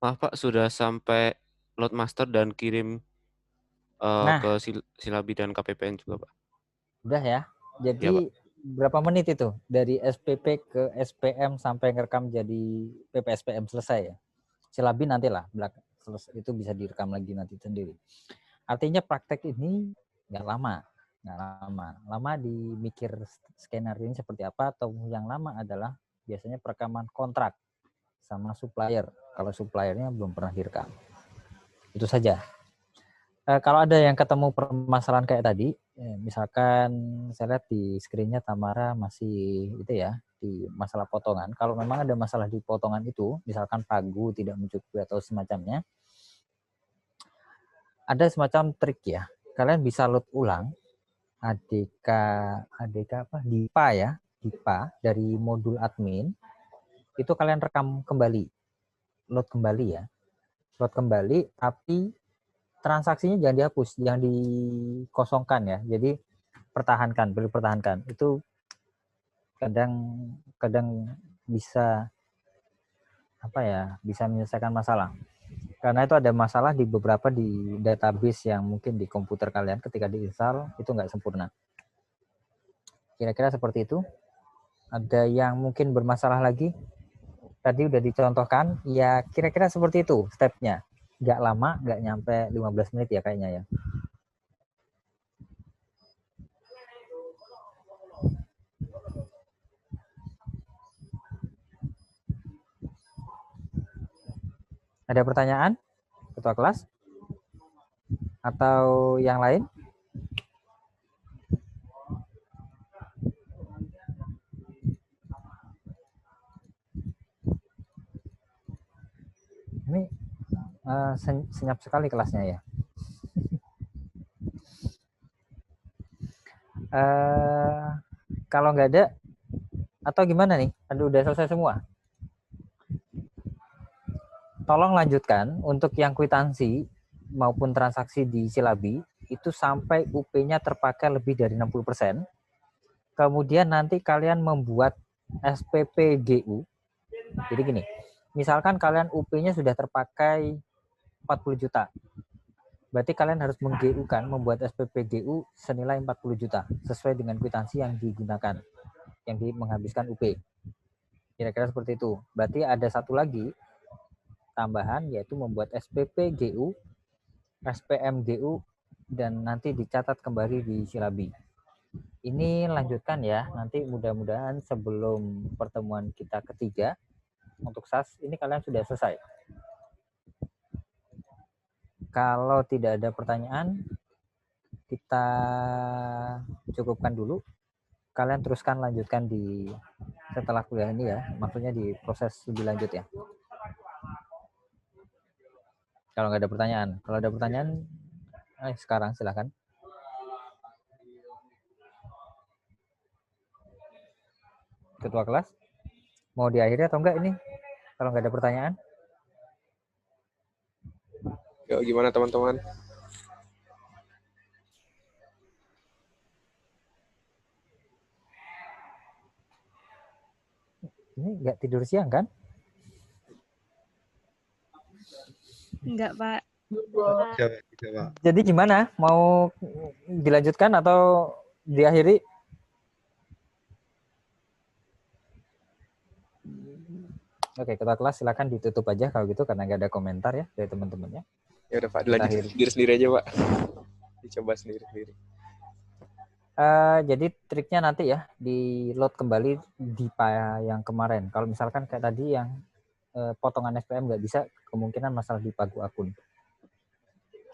Maaf Pak, sudah sampai load master dan kirim Nah, ke Silabi dan KPPN juga Pak. udah ya. Ya Pak. Jadi berapa menit itu dari SPP ke SPM sampai ngerekam jadi PPSPM selesai ya? Silabi nantilah selesai itu bisa direkam lagi nanti sendiri. Artinya praktek ini nggak lama. Lama di mikir skenario ini seperti apa, atau yang lama adalah biasanya perekaman kontrak sama supplier. Kalau suppliernya belum pernah direkam. Itu saja. Kalau ada yang ketemu permasalahan kayak tadi, misalkan saya lihat di screen-nya Tamara masih itu ya, di masalah potongan. Kalau memang ada masalah di potongan itu, misalkan pagu tidak mencukupi atau semacamnya, ada semacam trik ya. Kalian bisa load ulang DIPA ya, DIPA dari modul admin, itu kalian rekam kembali, load kembali ya. Load kembali, tapi transaksinya jangan dihapus, jangan dikosongkan ya. Jadi pertahankan, beri pertahankan. Itu kadang bisa bisa menyelesaikan masalah. Karena itu ada masalah di beberapa di database yang mungkin di komputer kalian ketika diinstal itu nggak sempurna. Kira-kira seperti itu. Ada yang mungkin bermasalah lagi? Tadi udah dicontohkan, ya kira-kira seperti itu stepnya. Nggak lama, nggak nyampe 15 menit ya kayaknya ya. Ada pertanyaan, ketua kelas? Atau yang lain? Ini senyap sekali kelasnya ya. Kalau nggak ada, atau gimana nih? Aduh, udah selesai semua. Tolong lanjutkan untuk yang kwitansi maupun transaksi di Silabi, itu sampai UP-nya terpakai lebih dari 60%. Kemudian nanti kalian membuat SPP GU. Jadi gini, misalkan kalian UP-nya sudah terpakai 40 juta. Berarti kalian harus meng-GU-kan, membuat SPP GU senilai 40 juta, sesuai dengan kwitansi yang digunakan, yang menghabiskan UP. Kira-kira seperti itu. Berarti ada satu lagi tambahan, yaitu membuat SPP GU, SPM GU, dan nanti dicatat kembali di Silabi. Ini lanjutkan ya, nanti mudah-mudahan sebelum pertemuan kita ketiga, untuk SAS, ini kalian sudah selesai. Kalau tidak ada pertanyaan, kita cukupkan dulu. Kalian teruskan lanjutkan di setelah kuliah ini ya, maksudnya di proses lebih lanjut ya. Kalau nggak ada pertanyaan, sekarang silakan. Ketua kelas, mau diakhiri atau enggak ini? Kalau nggak ada pertanyaan? Ya, gimana teman-teman? Ini nggak tidur siang kan? Enggak, Pak. Jadi gimana? Mau dilanjutkan atau diakhiri? Oke, ketua kelas silakan ditutup aja kalau gitu karena nggak ada komentar ya dari teman-temannya. Ya udah Pak, dilanjut sendiri aja Pak. Dicoba sendiri-sendiri. Jadi triknya nanti ya di load kembali DIPA yang kemarin. Kalau misalkan kayak tadi yang potongan SPM nggak bisa, kemungkinan masalah di pagu akun.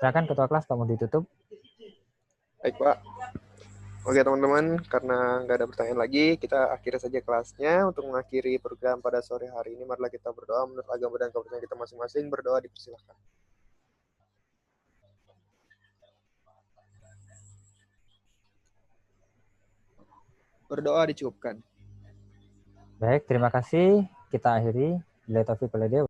Silakan ketua kelas, kamu ditutup. Baik Pak. Oke teman-teman, karena nggak ada pertanyaan lagi, kita akhiri saja kelasnya. Untuk mengakhiri program pada sore hari ini, marilah kita berdoa menurut agama dan kepercayaan kita masing-masing. Berdoa dipersilakan. Berdoa dicukupkan. Baik, terima kasih. Kita akhiri. Bila taufiq wal hidayah.